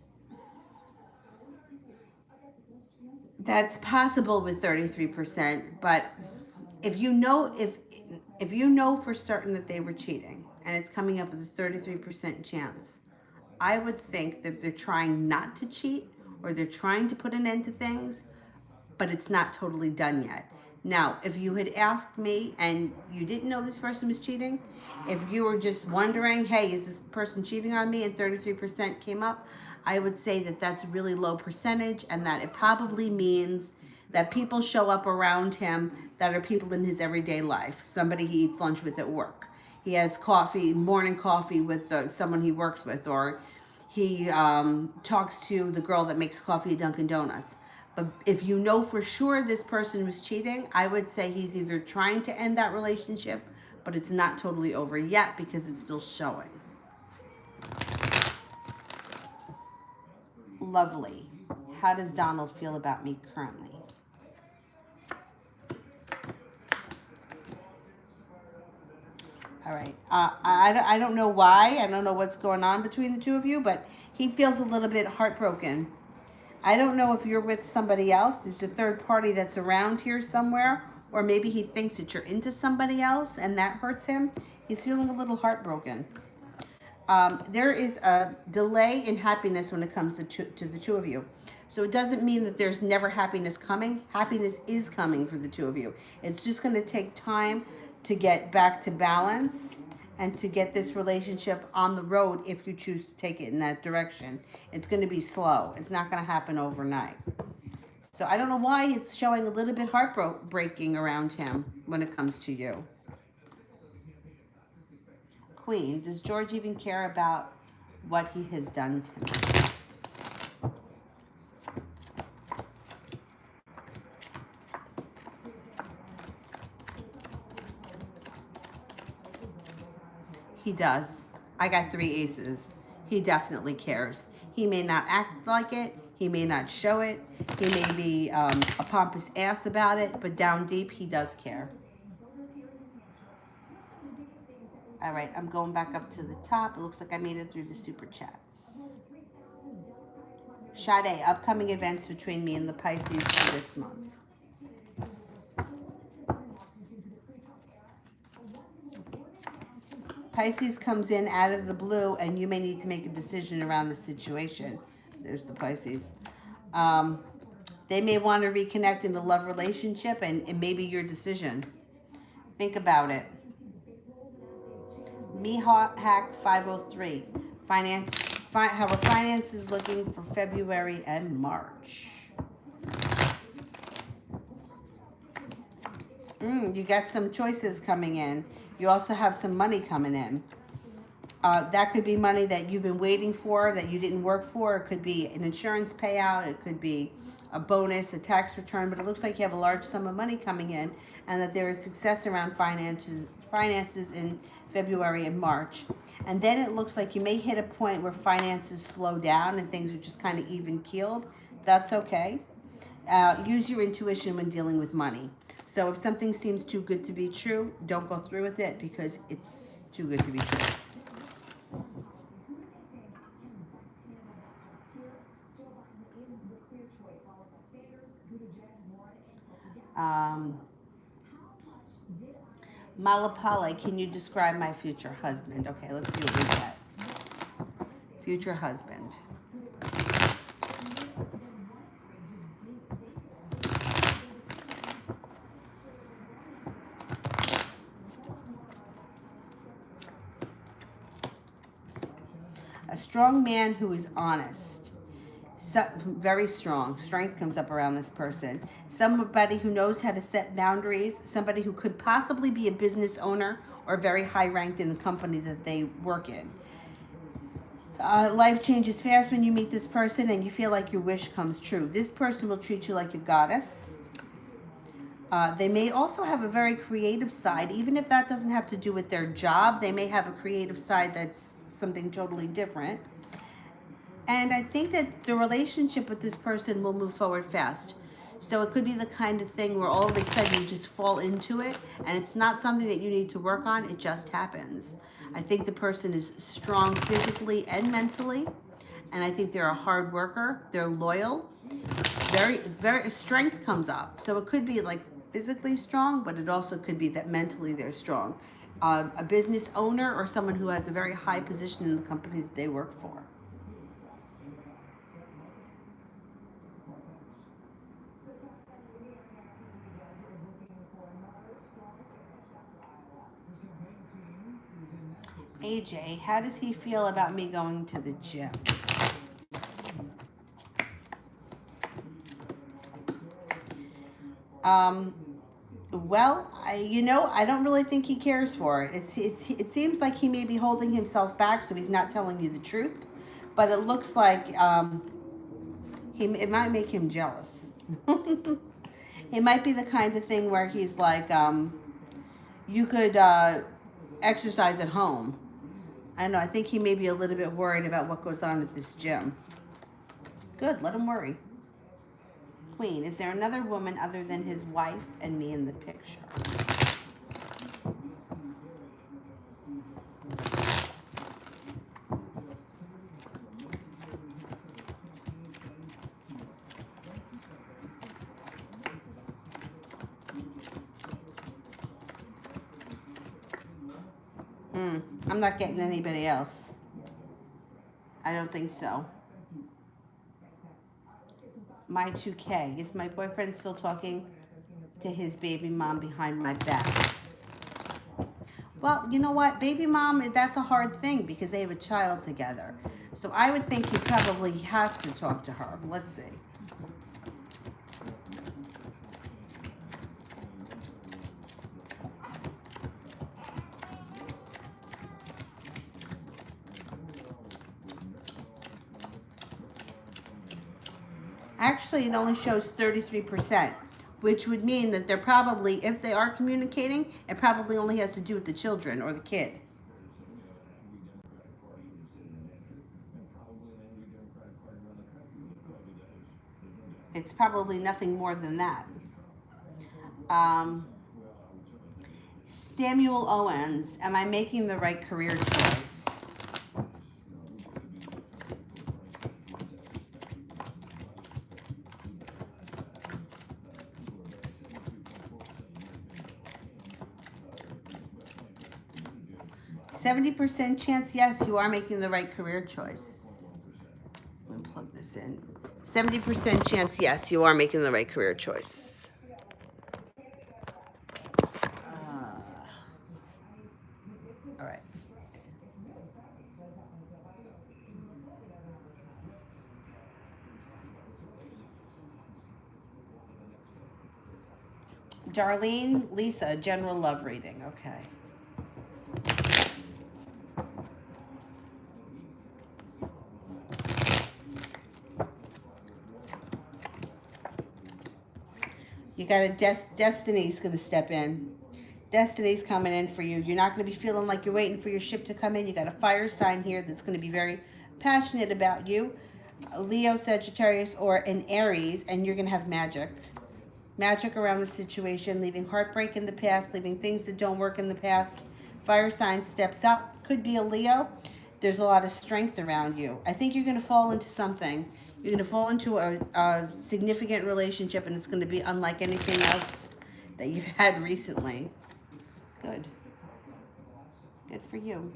A: that's possible with 33%. But if you know for certain that they were cheating and it's coming up with a 33% chance, I would think that they're trying not to cheat, or they're trying to put an end to things, but it's not totally done yet. Now, if you had asked me and you didn't know this person was cheating, if you were just wondering, hey, is this person cheating on me, and 33% came up, I would say that that's a really low percentage, and that it probably means that people show up around him that are people in his everyday life. Somebody he eats lunch with at work. He has coffee, morning coffee with someone he works with, or he talks to the girl that makes coffee at Dunkin' Donuts. But if you know for sure this person was cheating, I would say he's either trying to end that relationship, but it's not totally over yet because it's still showing. Lovely. How does Donald feel about me currently? All right. I don't know why. I don't know what's going on between the two of you, but he feels a little bit heartbroken. I don't know if you're with somebody else. There's a third party that's around here somewhere, or maybe he thinks that you're into somebody else and that hurts him. He's feeling a little heartbroken. There is a delay in happiness when it comes to the two of you. So it doesn't mean that there's never happiness coming. Happiness is coming for the two of you. It's just going to take time to get back to balance and to get this relationship on the road if you choose to take it in that direction. It's going to be slow. It's not going to happen overnight. So I don't know why it's showing a little bit heartbreaking around him when it comes to you. Queen, does George even care about what he has done to me? He does. I got 3 aces. He definitely cares. He may not act like it. He may not show it. He may be a pompous ass about it, but down deep, he does care. All right, I'm going back up to the top. It looks like I made it through the super chats. Sade, upcoming events between me and the Pisces for this month. Pisces comes in out of the blue, and you may need to make a decision around the situation. There's the Pisces. They may want to reconnect in a love relationship, and it may be your decision. Think about it. Hack 503. How are finances looking for February and March? You got some choices coming in. You also have some money coming in. That could be money that you've been waiting for, that you didn't work for. It could be an insurance payout. It could be a bonus, a tax return. But it looks like you have a large sum of money coming in, and that there is success around finances in February and March. And then it looks like you may hit a point where finances slow down and things are just kind of even keeled. That's okay. Use your intuition when dealing with money. So if something seems too good to be true, don't go through with it because it's too good to be true. Malapale, can you describe my future husband? Okay, let's see what we get. Future husband. A strong man who is honest. Very strong. Strength comes up around this person. Somebody who knows how to set boundaries. Somebody who could possibly be a business owner or very high ranked in the company that they work in. Life changes fast when you meet this person and you feel like your wish comes true. This person will treat you like a goddess. They may also have a very creative side. Even if that doesn't have to do with their job, they may have a creative side that's something totally different. And I think that the relationship with this person will move forward fast. So it could be the kind of thing where all of a sudden you just fall into it, and it's not something that you need to work on, it just happens. I think the person is strong physically and mentally, and I think they're a hard worker, they're loyal, very strength comes up. So it could be like physically strong, but it also could be that mentally they're strong. A business owner or someone who has a very high position in the company that they work for. AJ, how does he feel about me going to the gym? Well, I don't really think he cares for it. It seems like he may be holding himself back, so he's not telling you the truth. But it looks like it might make him jealous. It might be the kind of thing where he's like, you could exercise at home. I don't know. I think he may be a little bit worried about what goes on at this gym. Good, let him worry. Queen, is there another woman other than his wife and me in the picture? I'm not getting anybody else. I don't think so. My 2K. Is my boyfriend still talking to his baby mom behind my back? Well, you know what? Baby mom, that's a hard thing because they have a child together. So I would think he probably has to talk to her. Let's see. Actually, it only shows 33%, which would mean that they're probably, if they are communicating, it probably only has to do with the children or the kid. It's probably nothing more than that. Samuel Owens, am I making the right career choice? 70% chance, yes, you are making the right career choice. I'm gonna plug this in. 70% chance, yes, you are making the right career choice. All right. Darlene, Lisa, general love reading. Okay. You got a Destiny's going to step in. Destiny's coming in for you. You're not going to be feeling like you're waiting for your ship to come in. You got a fire sign here that's going to be very passionate about you. Leo, Sagittarius, or an Aries, and you're going to have magic. Magic around the situation, leaving heartbreak in the past, leaving things that don't work in the past. Fire sign steps up. Could be a Leo. There's a lot of strength around you. I think you're going to fall into something. You're going to fall into a significant relationship, and it's going to be unlike anything else that you've had recently. Good. Good for you.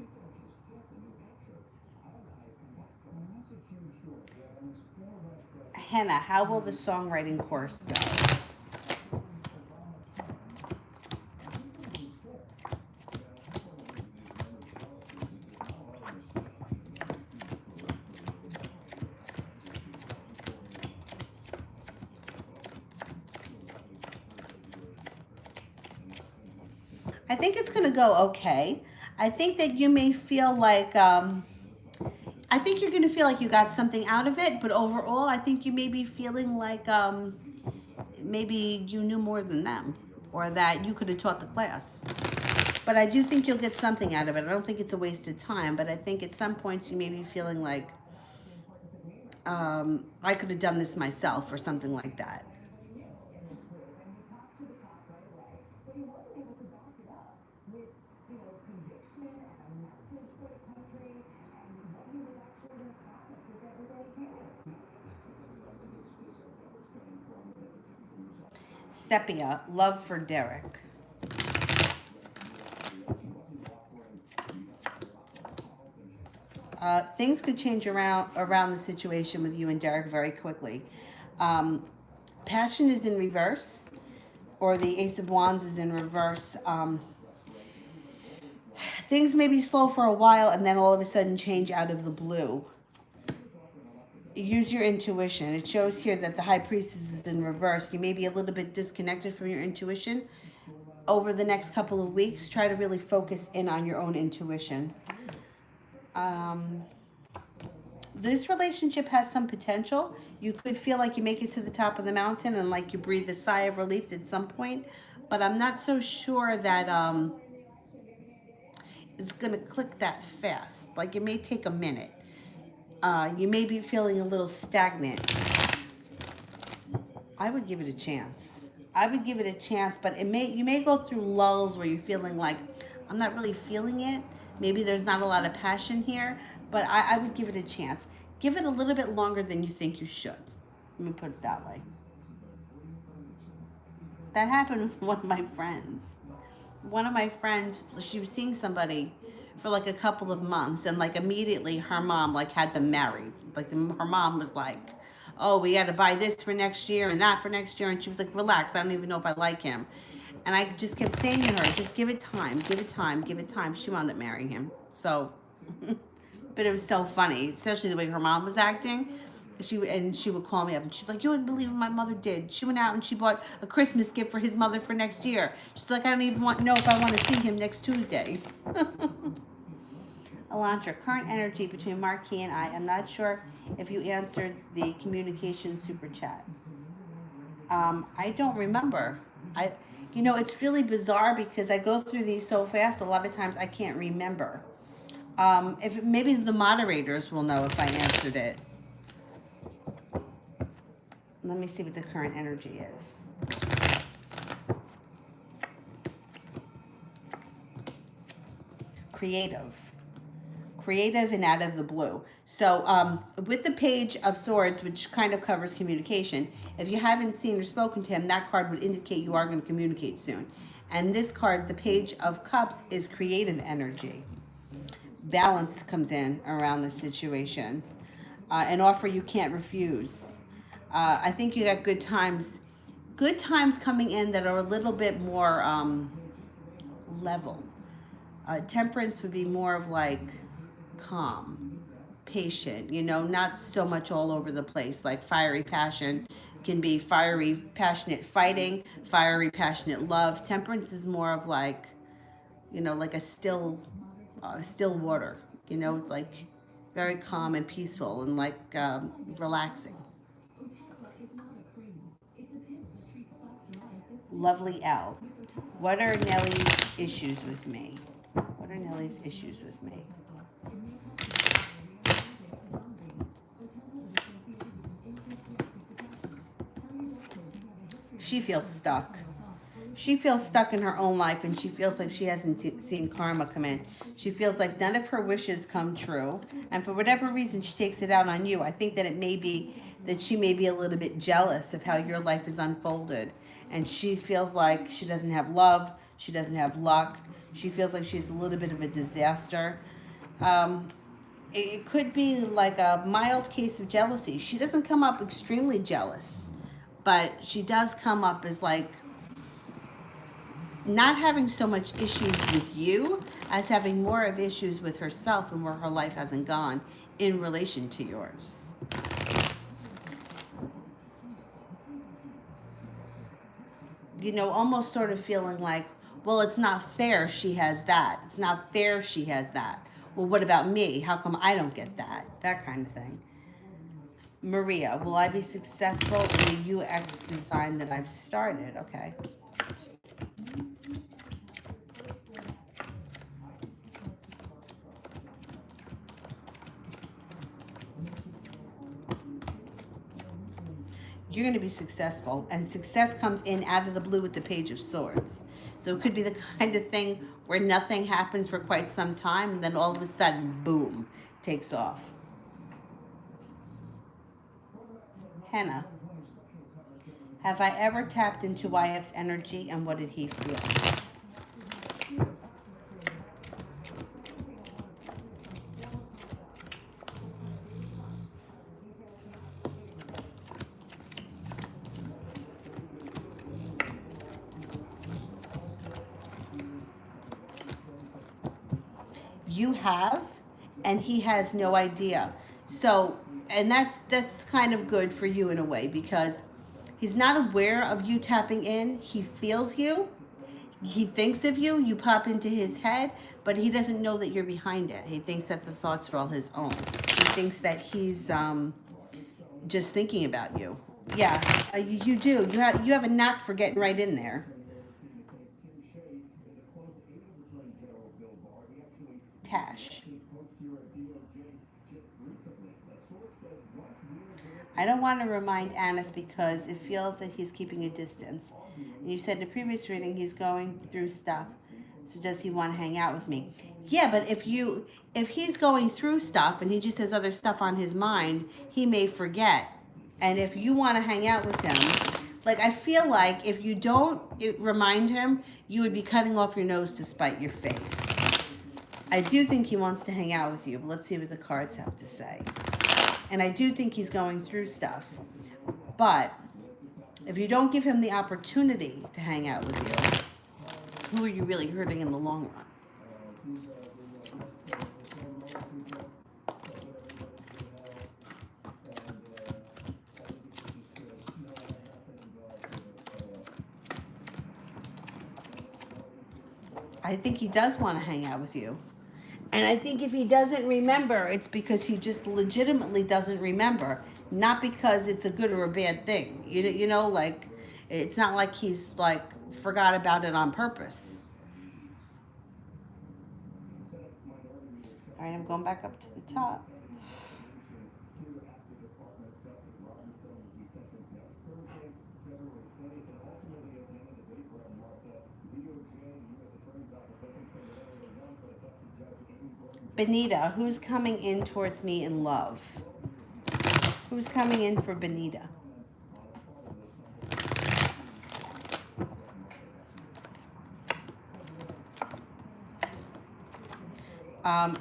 A: Hannah, how will the songwriting course go? I think it's going to go okay. I think that you may feel like, I think you're going to feel like you got something out of it, but overall, I think you may be feeling like maybe you knew more than them, or that you could have taught the class. But I do think you'll get something out of it. I don't think it's a waste of time, but I think at some points you may be feeling like I could have done this myself or something like that. Sepia, love for Derek. Things could change around the situation with you and Derek very quickly. Passion is in reverse, or the Ace of Wands is in reverse. Things may be slow for a while and then all of a sudden change out of the blue. Use your intuition. It shows here that the High Priestess is in reverse. You may be a little bit disconnected from your intuition. Over the next couple of weeks, try to really focus in on your own intuition. This relationship has some potential. You could feel like you make it to the top of the mountain and like you breathe a sigh of relief at some point, but I'm not so sure that it's gonna click that fast. Like it may take a minute. You may be feeling a little stagnant. I would give it a chance. I would give it a chance, but you may go through lulls where you're feeling like I'm not really feeling it. Maybe there's not a lot of passion here, but I would give it a chance. Give it a little bit longer than you think you should. Let me put it that way. That happened with one of my friends. One of my friends, she was seeing somebody for like a couple of months, and like immediately her mom like had them married. Like her mom was like, oh, we got to buy this for next year and that for next year. And she was like, relax, I don't even know if I like him. And I just kept saying to her, just give it time, give it time, give it time. She wound up marrying him. So, but it was so funny, especially the way her mom was acting. She would call me up and she'd be like, you wouldn't believe what my mother did. She went out and she bought a Christmas gift for his mother for next year. She's like, I don't even know if I want to see him next Tuesday. Elantra, current energy between Marquis and I. I'm not sure if you answered the communication super chat. I don't remember. It's really bizarre because I go through these so fast. A lot of times I can't remember. If maybe the moderators will know if I answered it. Let me see what the current energy is. Creative and out of the blue. So with the Page of Swords, which kind of covers communication, if you haven't seen or spoken to him, that card would indicate you are going to communicate soon. And this card, the Page of Cups, is creative energy. Balance comes in around the situation. An offer you can't refuse. I think you got good times coming in that are a little bit more level. Temperance would be more of like calm, patient, not so much all over the place. Like fiery passion can be fiery, passionate fighting, fiery, passionate love. Temperance is more of like, like a still water, like very calm and peaceful and like relaxing. Lovely L. What are Nellie's issues with me? What are Nellie's issues with me? She feels stuck. She feels stuck in her own life, and she feels like she hasn't seen karma come in. She feels like none of her wishes come true, and for whatever reason, she takes it out on you. I think that it may be that she may be a little bit jealous of how your life is unfolded, and she feels like she doesn't have love, she doesn't have luck. She feels like she's a little bit of a disaster. It could be like a mild case of jealousy. She doesn't come up extremely jealous, but she does come up as like not having so much issues with you as having more of issues with herself and where her life hasn't gone in relation to yours. Almost sort of feeling like, well, it's not fair she has that. It's not fair she has that. Well, what about me? How come I don't get that? That kind of thing. Maria, will I be successful in the UX design that I've started? Okay. You're going to be successful, and success comes in out of the blue with the Page of Swords. So it could be the kind of thing where nothing happens for quite some time, and then all of a sudden, boom, takes off. Hannah, have I ever tapped into YF's energy, and what did he feel? you have, and he has no idea. So, and that's kind of good for you in a way, because he's not aware of you tapping in. He feels you. He thinks of you. You pop into his head, but he doesn't know that you're behind it. He thinks that the thoughts are all his own. He thinks that he's just thinking about you. Yeah, you do. You have a knack for getting right in there. Tash. I don't want to remind Anis because it feels that he's keeping a distance. And you said in a previous reading he's going through stuff. So does he want to hang out with me? Yeah, but if he's going through stuff and he just has other stuff on his mind, he may forget. And if you want to hang out with him, like I feel like if you don't remind him, you would be cutting off your nose to spite your face. I do think he wants to hang out with you, but let's see what the cards have to say. And I do think he's going through stuff. But if you don't give him the opportunity to hang out with you, who are you really hurting in the long run? I think he does want to hang out with you. And I think if he doesn't remember, it's because he just legitimately doesn't remember. Not because it's a good or a bad thing. You know, like, it's not like he's, like, forgot about it on purpose. All right, I'm going back up to the top. Benita, who's coming in towards me in love? Who's coming in for Benita?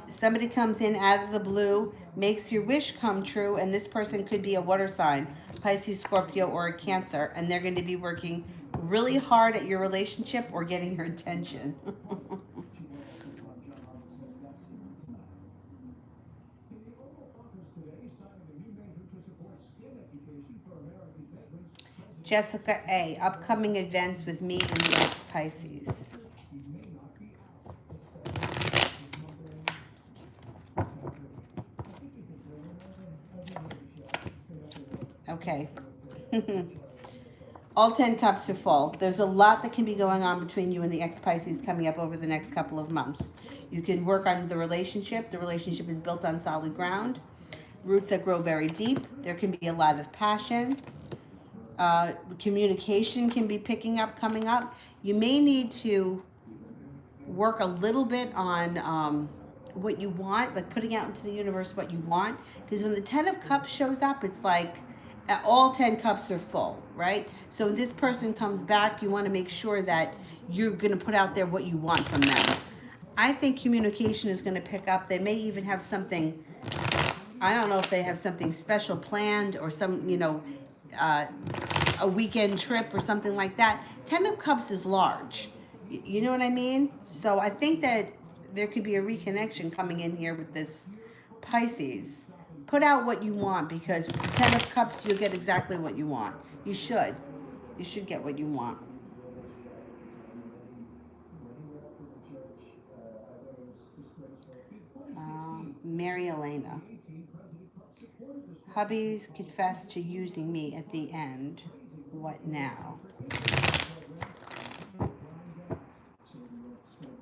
A: Somebody comes in out of the blue, makes your wish come true, and this person could be a water sign, Pisces, Scorpio, or a Cancer, and they're going to be working really hard at your relationship or getting your attention. Jessica A., upcoming events with me and the ex-Pisces. Okay. All 10 cups are full. There's a lot that can be going on between you and the ex-Pisces coming up over the next couple of months. You can work on the relationship. The relationship is built on solid ground. Roots that grow very deep. There can be a lot of passion. Communication can be picking up, coming up. You may need to work a little bit on what you want, like putting out into the universe what you want. Because when the 10 of Cups shows up, it's like all 10 cups are full, right? So when this person comes back, you want to make sure that you're going to put out there what you want from them. I think communication is going to pick up. They may even have something, I don't know if they have something special planned or some, a weekend trip or something like that. 10 of Cups is large. You know what I mean? So I think that there could be a reconnection coming in here with this Pisces. Put out what you want, because with the 10 of Cups, you'll get exactly what you want. You should. You should get what you want. Mary Elena. Hubby's confessed to using me at the end. What now?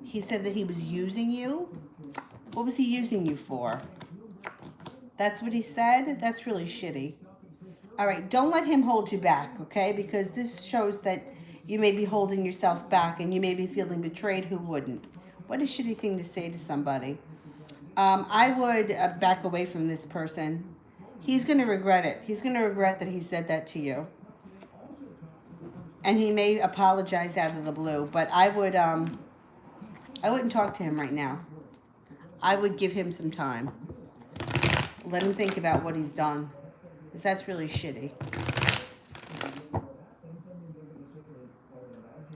A: He said that he was using you? What was he using you for? That's what he said? That's really shitty. All right, don't let him hold you back, okay? Because this shows that you may be holding yourself back and you may be feeling betrayed. Who wouldn't? What a shitty thing to say to somebody. I would back away from this person. He's going to regret it. He's going to regret that he said that to you. And he may apologize out of the blue, but I wouldn't talk to him right now. I would give him some time. Let him think about what he's done, because that's really shitty.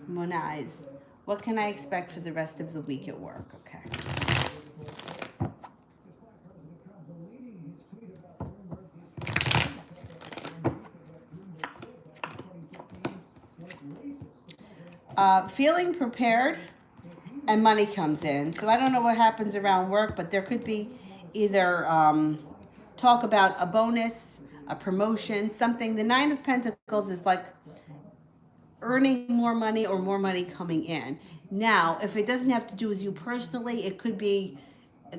A: Moon Eyes. What can I expect for the rest of the week at work? Okay. Feeling prepared and money comes in. So I don't know what happens around work, but there could be either talk about a bonus, a promotion, something. The Nine of Pentacles is like earning more money or more money coming in. Now, if it doesn't have to do with you personally, it could be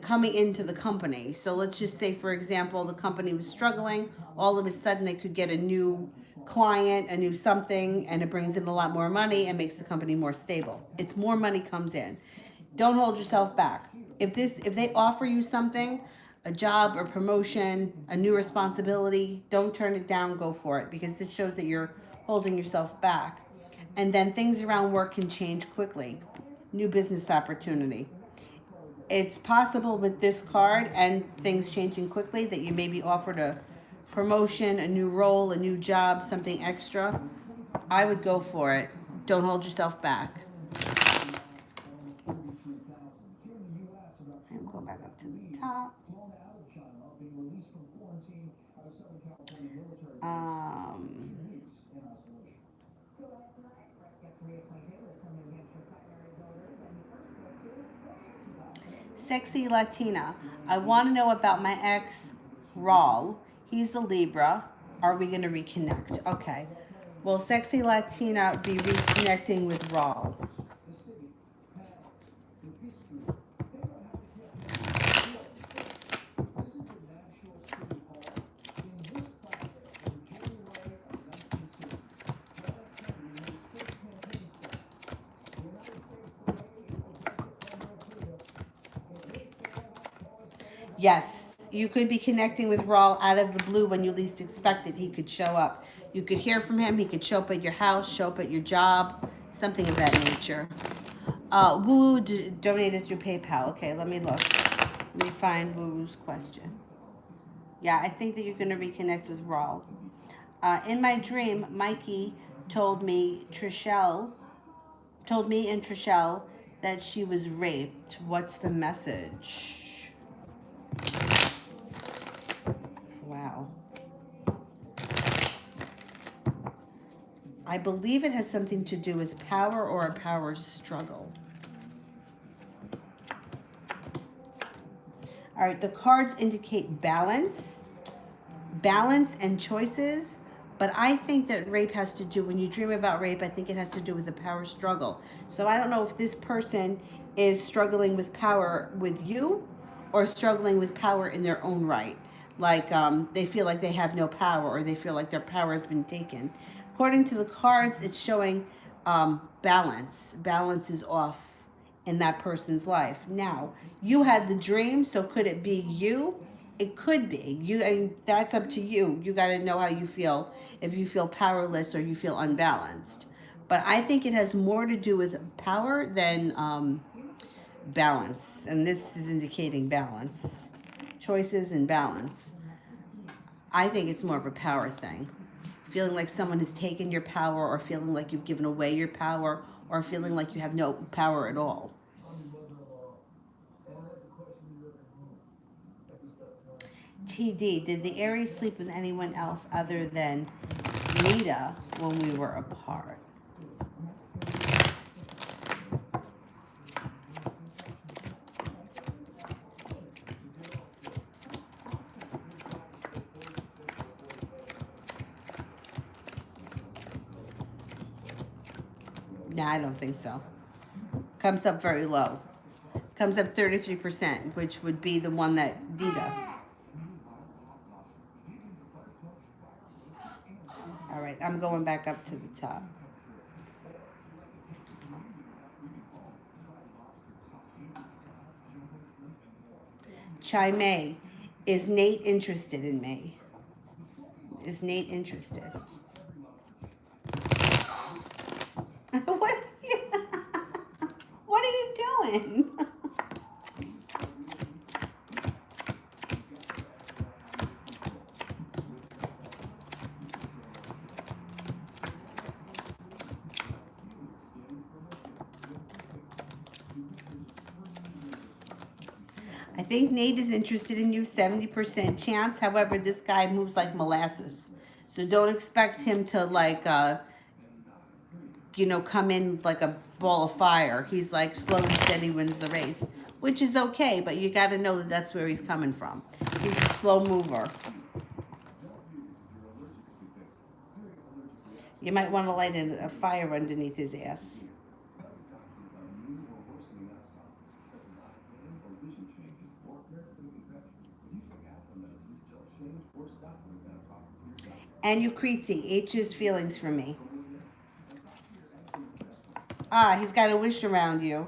A: coming into the company. So let's just say, for example, the company was struggling. All of a sudden, it could get a new client, a new something, and it brings in a lot more money and makes the company more stable. It's more money comes in. Don't hold yourself back. If they offer you something, a job or promotion, a new responsibility, don't turn it down, go for it, because it shows that you're holding yourself back. And then things around work can change quickly. New business opportunity. It's possible with this card and things changing quickly that you may be offered a promotion, a new role, a new job, something extra. I would go for it. Don't hold yourself back. And go back up to the top. Sexy Latina. I want to know about my ex, Raul. He's the Libra. Are we going to reconnect? Okay. Well, Sexy Latina be reconnecting with Raul. Yes, you could be connecting with Raul out of the blue when you least expect it. He could show up. You could hear from him. He could show up at your house, show up at your job, something of that nature. Woo donated through PayPal. Okay, let me look. Let me find Woo's question. Yeah, I think that you're going to reconnect with Raul. In my dream, Mikey told me and Trishelle that she was raped. What's the message? Wow. I believe it has something to do with power or a power struggle. All right, the cards indicate balance and choices, but I think that rape has to do, when you dream about rape, I think it has to do with a power struggle. So I don't know if this person is struggling with power with you or struggling with power in their own right. Like they feel like they have no power, or they feel like their power has been taken. According to the cards, it's showing balance. Balance is off in that person's life. Now, you had the dream, so could it be you? It could be. You. I mean, that's up to you. You got to know how you feel, if you feel powerless or you feel unbalanced. But I think it has more to do with power than balance. And this is indicating balance. Choices and balance. I think it's more of a power thing. Feeling like someone has taken your power, or feeling like you've given away your power, or feeling like you have no power at all. TD, did the Aries sleep with anyone else other than Nita when we were apart? No, I don't think so. Comes up very low. Comes up 33%, which would be the one that Nita. All right, I'm going back up to the top. Chai May, is Nate interested in me? Is Nate interested? What are you doing? I think Nate is interested in you, 70% chance. However, this guy moves like molasses. So don't expect him to you know, come in like a ball of fire. He's like slow and steady wins the race, which is okay, but you got to know that that's where he's coming from. He's a slow mover. You might want to light a fire underneath his ass. And Ukraitsi, H's feelings for me. Ah, he's got a wish around you.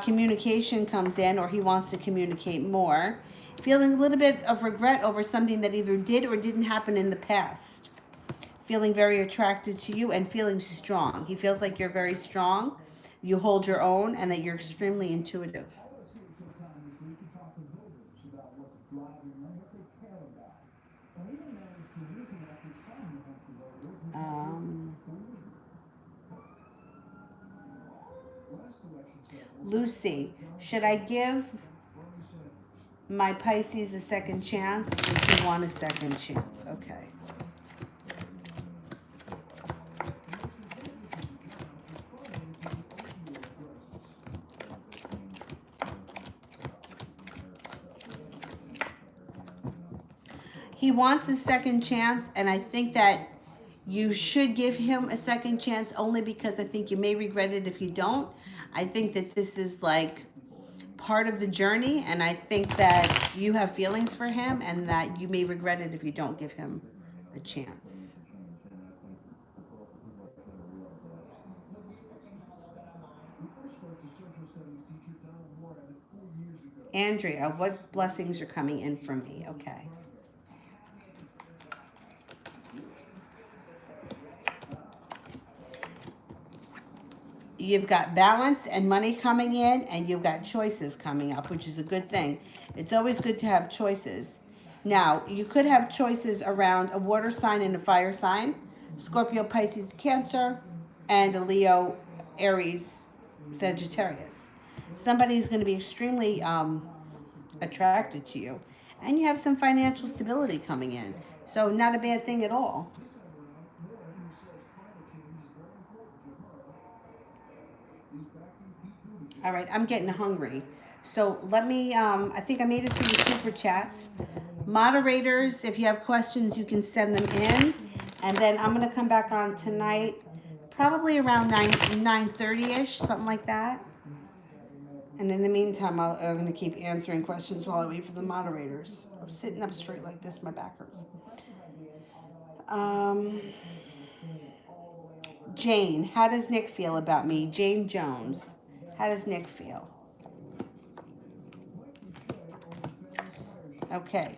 A: Communication comes in, or he wants to communicate more. Feeling a little bit of regret over something that either did or didn't happen in the past. Feeling very attracted to you and feeling strong. He feels like you're very strong. You hold your own and that you're extremely intuitive. Lucy, should I give my Pisces a second chance? Does he want a second chance? Okay. He wants a second chance, and I think that you should give him a second chance only because I think you may regret it if you don't. I think that this is like part of the journey, and I think that you have feelings for him and that you may regret it if you don't give him a chance. Andrea, what blessings are coming in from me? Okay. You've got balance and money coming in, and you've got choices coming up, which is a good thing. It's always good to have choices. Now, you could have choices around a water sign and a fire sign, Scorpio, Pisces, Cancer, and a Leo, Aries, Sagittarius. Somebody's going to be extremely attracted to you. And you have some financial stability coming in. So not a bad thing at all. All right, I'm getting hungry. So let me, I think I made it through the super chats. Moderators, if you have questions, you can send them in. And then I'm going to come back on tonight, probably around 9:30ish, something like that. And in the meantime, I'm going to keep answering questions while I wait for the moderators. I'm sitting up straight like this, my back hurts. Jane, how does Nick feel about me? Jane Jones, how does Nick feel? Okay.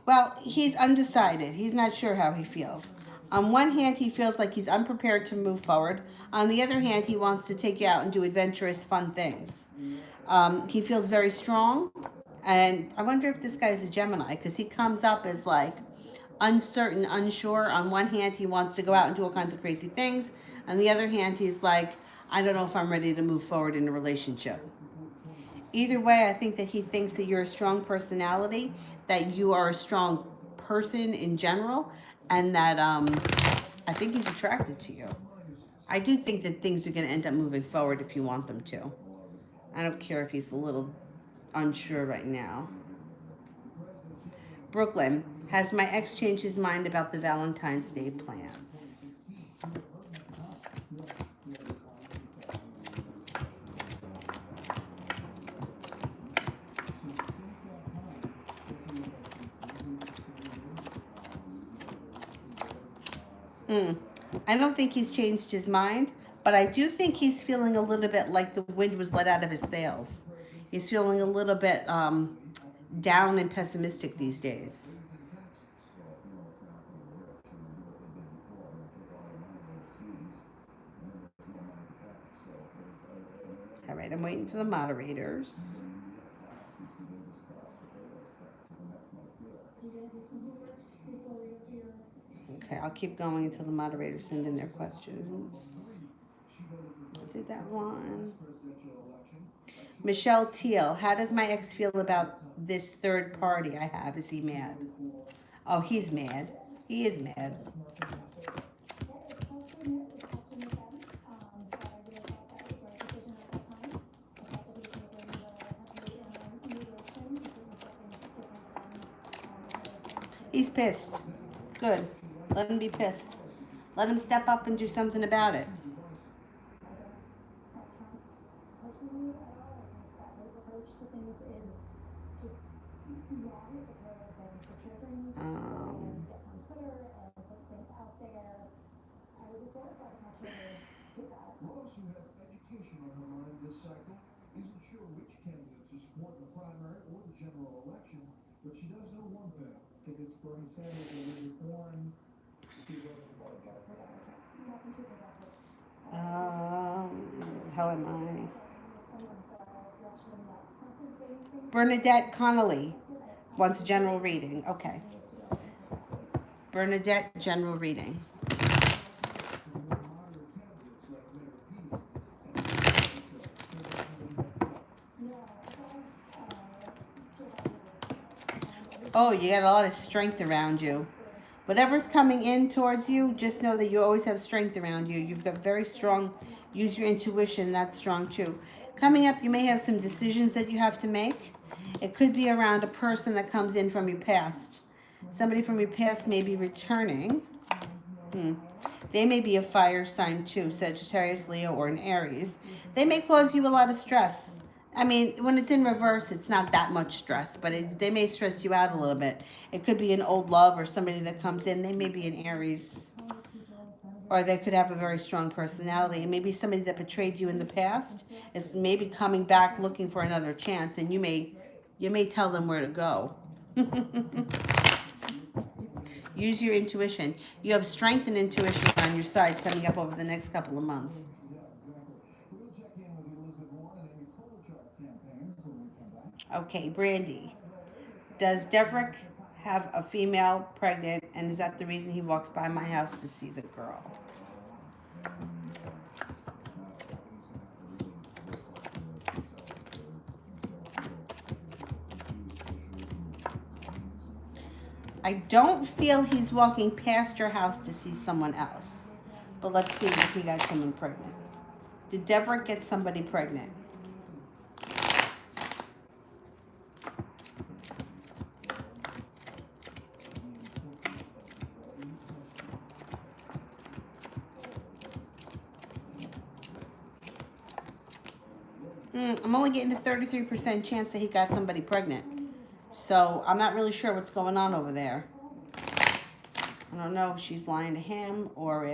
A: Well, he's undecided. He's not sure how he feels. On one hand, he feels like he's unprepared to move forward. On the other hand, he wants to take you out and do adventurous, fun things. He feels very strong. And I wonder if this guy's a Gemini, because he comes up as like uncertain, unsure. On one hand, he wants to go out and do all kinds of crazy things. On the other hand, he's like, I don't know if I'm ready to move forward in a relationship. Either way, I think that he thinks that you're a strong personality, that you are a strong person in general, and that I think he's attracted to you. I do think that things are going to end up moving forward if you want them to. I don't care if he's a little unsure right now. Brooklyn, has my ex changed his mind about the Valentine's Day plans? I don't think he's changed his mind, but I do think he's feeling a little bit like the wind was let out of his sails. He's feeling a little bit down and pessimistic these days. All right, I'm waiting for the moderators. Okay, I'll keep going until the moderators send in their questions. Did that one. Michelle Teal, how does my ex feel about this third party I have? Is he mad? Oh, he's mad. He is mad. He's pissed. Good. Let him be pissed. Let him step up and do something about it. How am I? Bernadette Connolly wants a general reading. Okay. Bernadette, general reading. Oh, you got a lot of strength around you. Whatever's coming in towards you, just know that you always have strength around you. You've got very strong, use your intuition, that's strong too. Coming up, you may have some decisions that you have to make. It could be around a person that comes in from your past. Somebody from your past may be returning. They may be a fire sign too, Sagittarius, Leo, or an Aries. They may cause you a lot of stress. I mean, when it's in reverse, it's not that much stress, but they may stress you out a little bit. It could be an old love or somebody that comes in. They may be an Aries, or they could have a very strong personality. And maybe somebody that betrayed you in the past is maybe coming back looking for another chance, and you may tell them where to go. Use your intuition. You have strength and intuition on your side coming up over the next couple of months. Okay, Brandy. Does Deverick have a female pregnant, and is that the reason he walks by my house to see the girl? I don't feel he's walking past your house to see someone else. But let's see if he got someone pregnant. Did Deverick get somebody pregnant? I'm only getting a 33% chance that he got somebody pregnant. So I'm not really sure what's going on over there. I don't know if she's lying to him or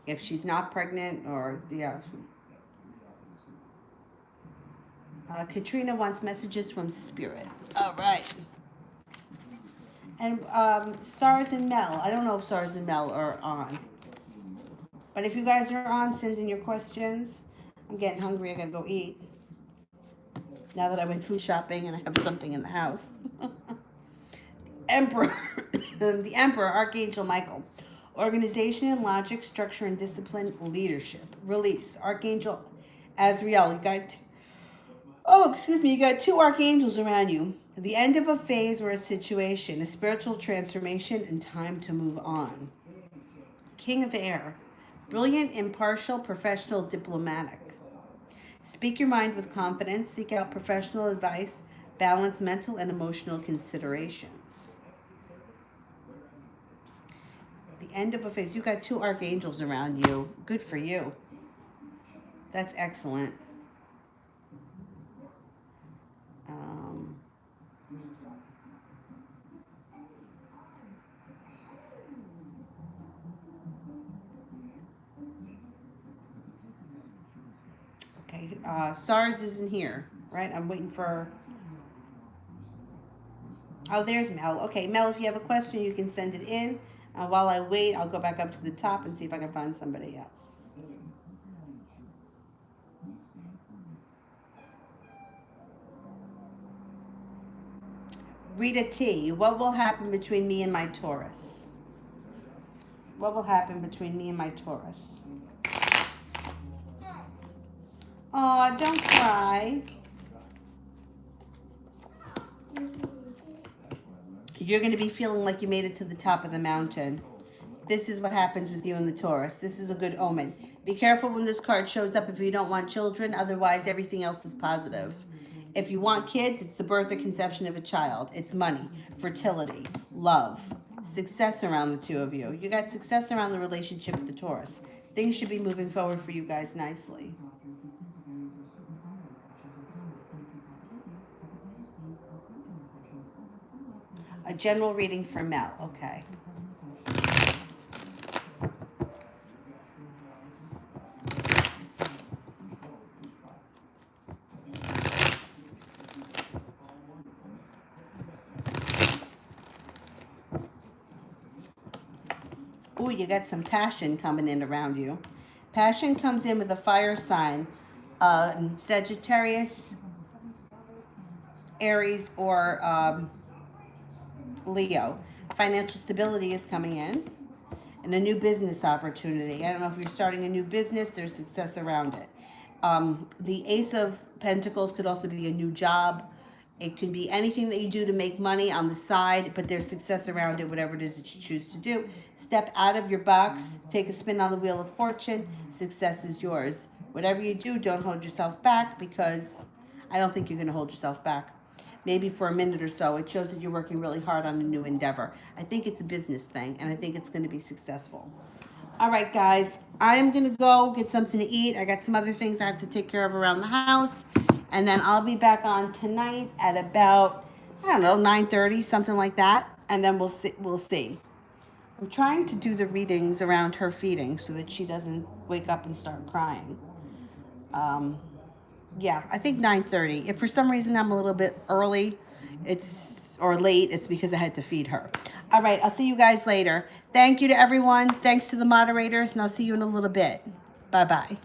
A: if she's not pregnant or, yeah. Katrina wants messages from Spirit. All right. And Sars and Mel. I don't know if Sars and Mel are on. But if you guys are on, send in your questions. I'm getting hungry. I gotta go eat. Now that I went food shopping and I have something in the house. Emperor. The Emperor, Archangel Michael. Organization and logic, structure and discipline, leadership. Release. Archangel Azrael. You got you got two archangels around you. The end of a phase or a situation, a spiritual transformation, and time to move on. King of Air. Brilliant, impartial, professional, diplomatic. Speak your mind with confidence. Seek out professional advice. Balance mental and emotional considerations. The end of a phase. You got two archangels around you. Good for you. That's excellent. Okay, SARS isn't here, right? I'm waiting for... Oh, there's Mel. Okay, Mel, if you have a question, you can send it in. While I wait, I'll go back up to the top and see if I can find somebody else. Rita T, what will happen between me and my Taurus? What will happen between me and my Taurus? Oh, don't cry. You're going to be feeling like you made it to the top of the mountain. This is what happens with you and the Taurus. This is a good omen. Be careful when this card shows up if you don't want children. Otherwise, everything else is positive. If you want kids, it's the birth or conception of a child. It's money, fertility, love, success around the two of you. You got success around the relationship with the Taurus. Things should be moving forward for you guys nicely. A general reading for Mel. Okay. Ooh, you got some passion coming in around you. Passion comes in with a fire sign, Sagittarius, Aries, or Leo. Financial stability is coming in, and a new business opportunity. I don't know if you're starting a new business, there's success around it. The Ace of Pentacles could also be a new job. It could be anything that you do to make money on the side, but there's success around it, whatever it is that you choose to do. Step out of your box, take a spin on the wheel of fortune. Success is yours. Whatever you do, don't hold yourself back, because I don't think you're going to hold yourself back. Maybe for a minute or so. It shows that you're working really hard on a new endeavor. I think it's a business thing, and I think it's going to be successful. All right, guys, I'm going to go get something to eat. I got some other things I have to take care of around the house. And then I'll be back on tonight at about, I don't know, 9:30, something like that. And then we'll see. I'm trying to do the readings around her feeding so that she doesn't wake up and start crying. Yeah, I think 9:30. If for some reason I'm a little bit early, or late, it's because I had to feed her. All right, I'll see you guys later. Thank you to everyone. Thanks to the moderators, and I'll see you in a little bit. Bye-bye.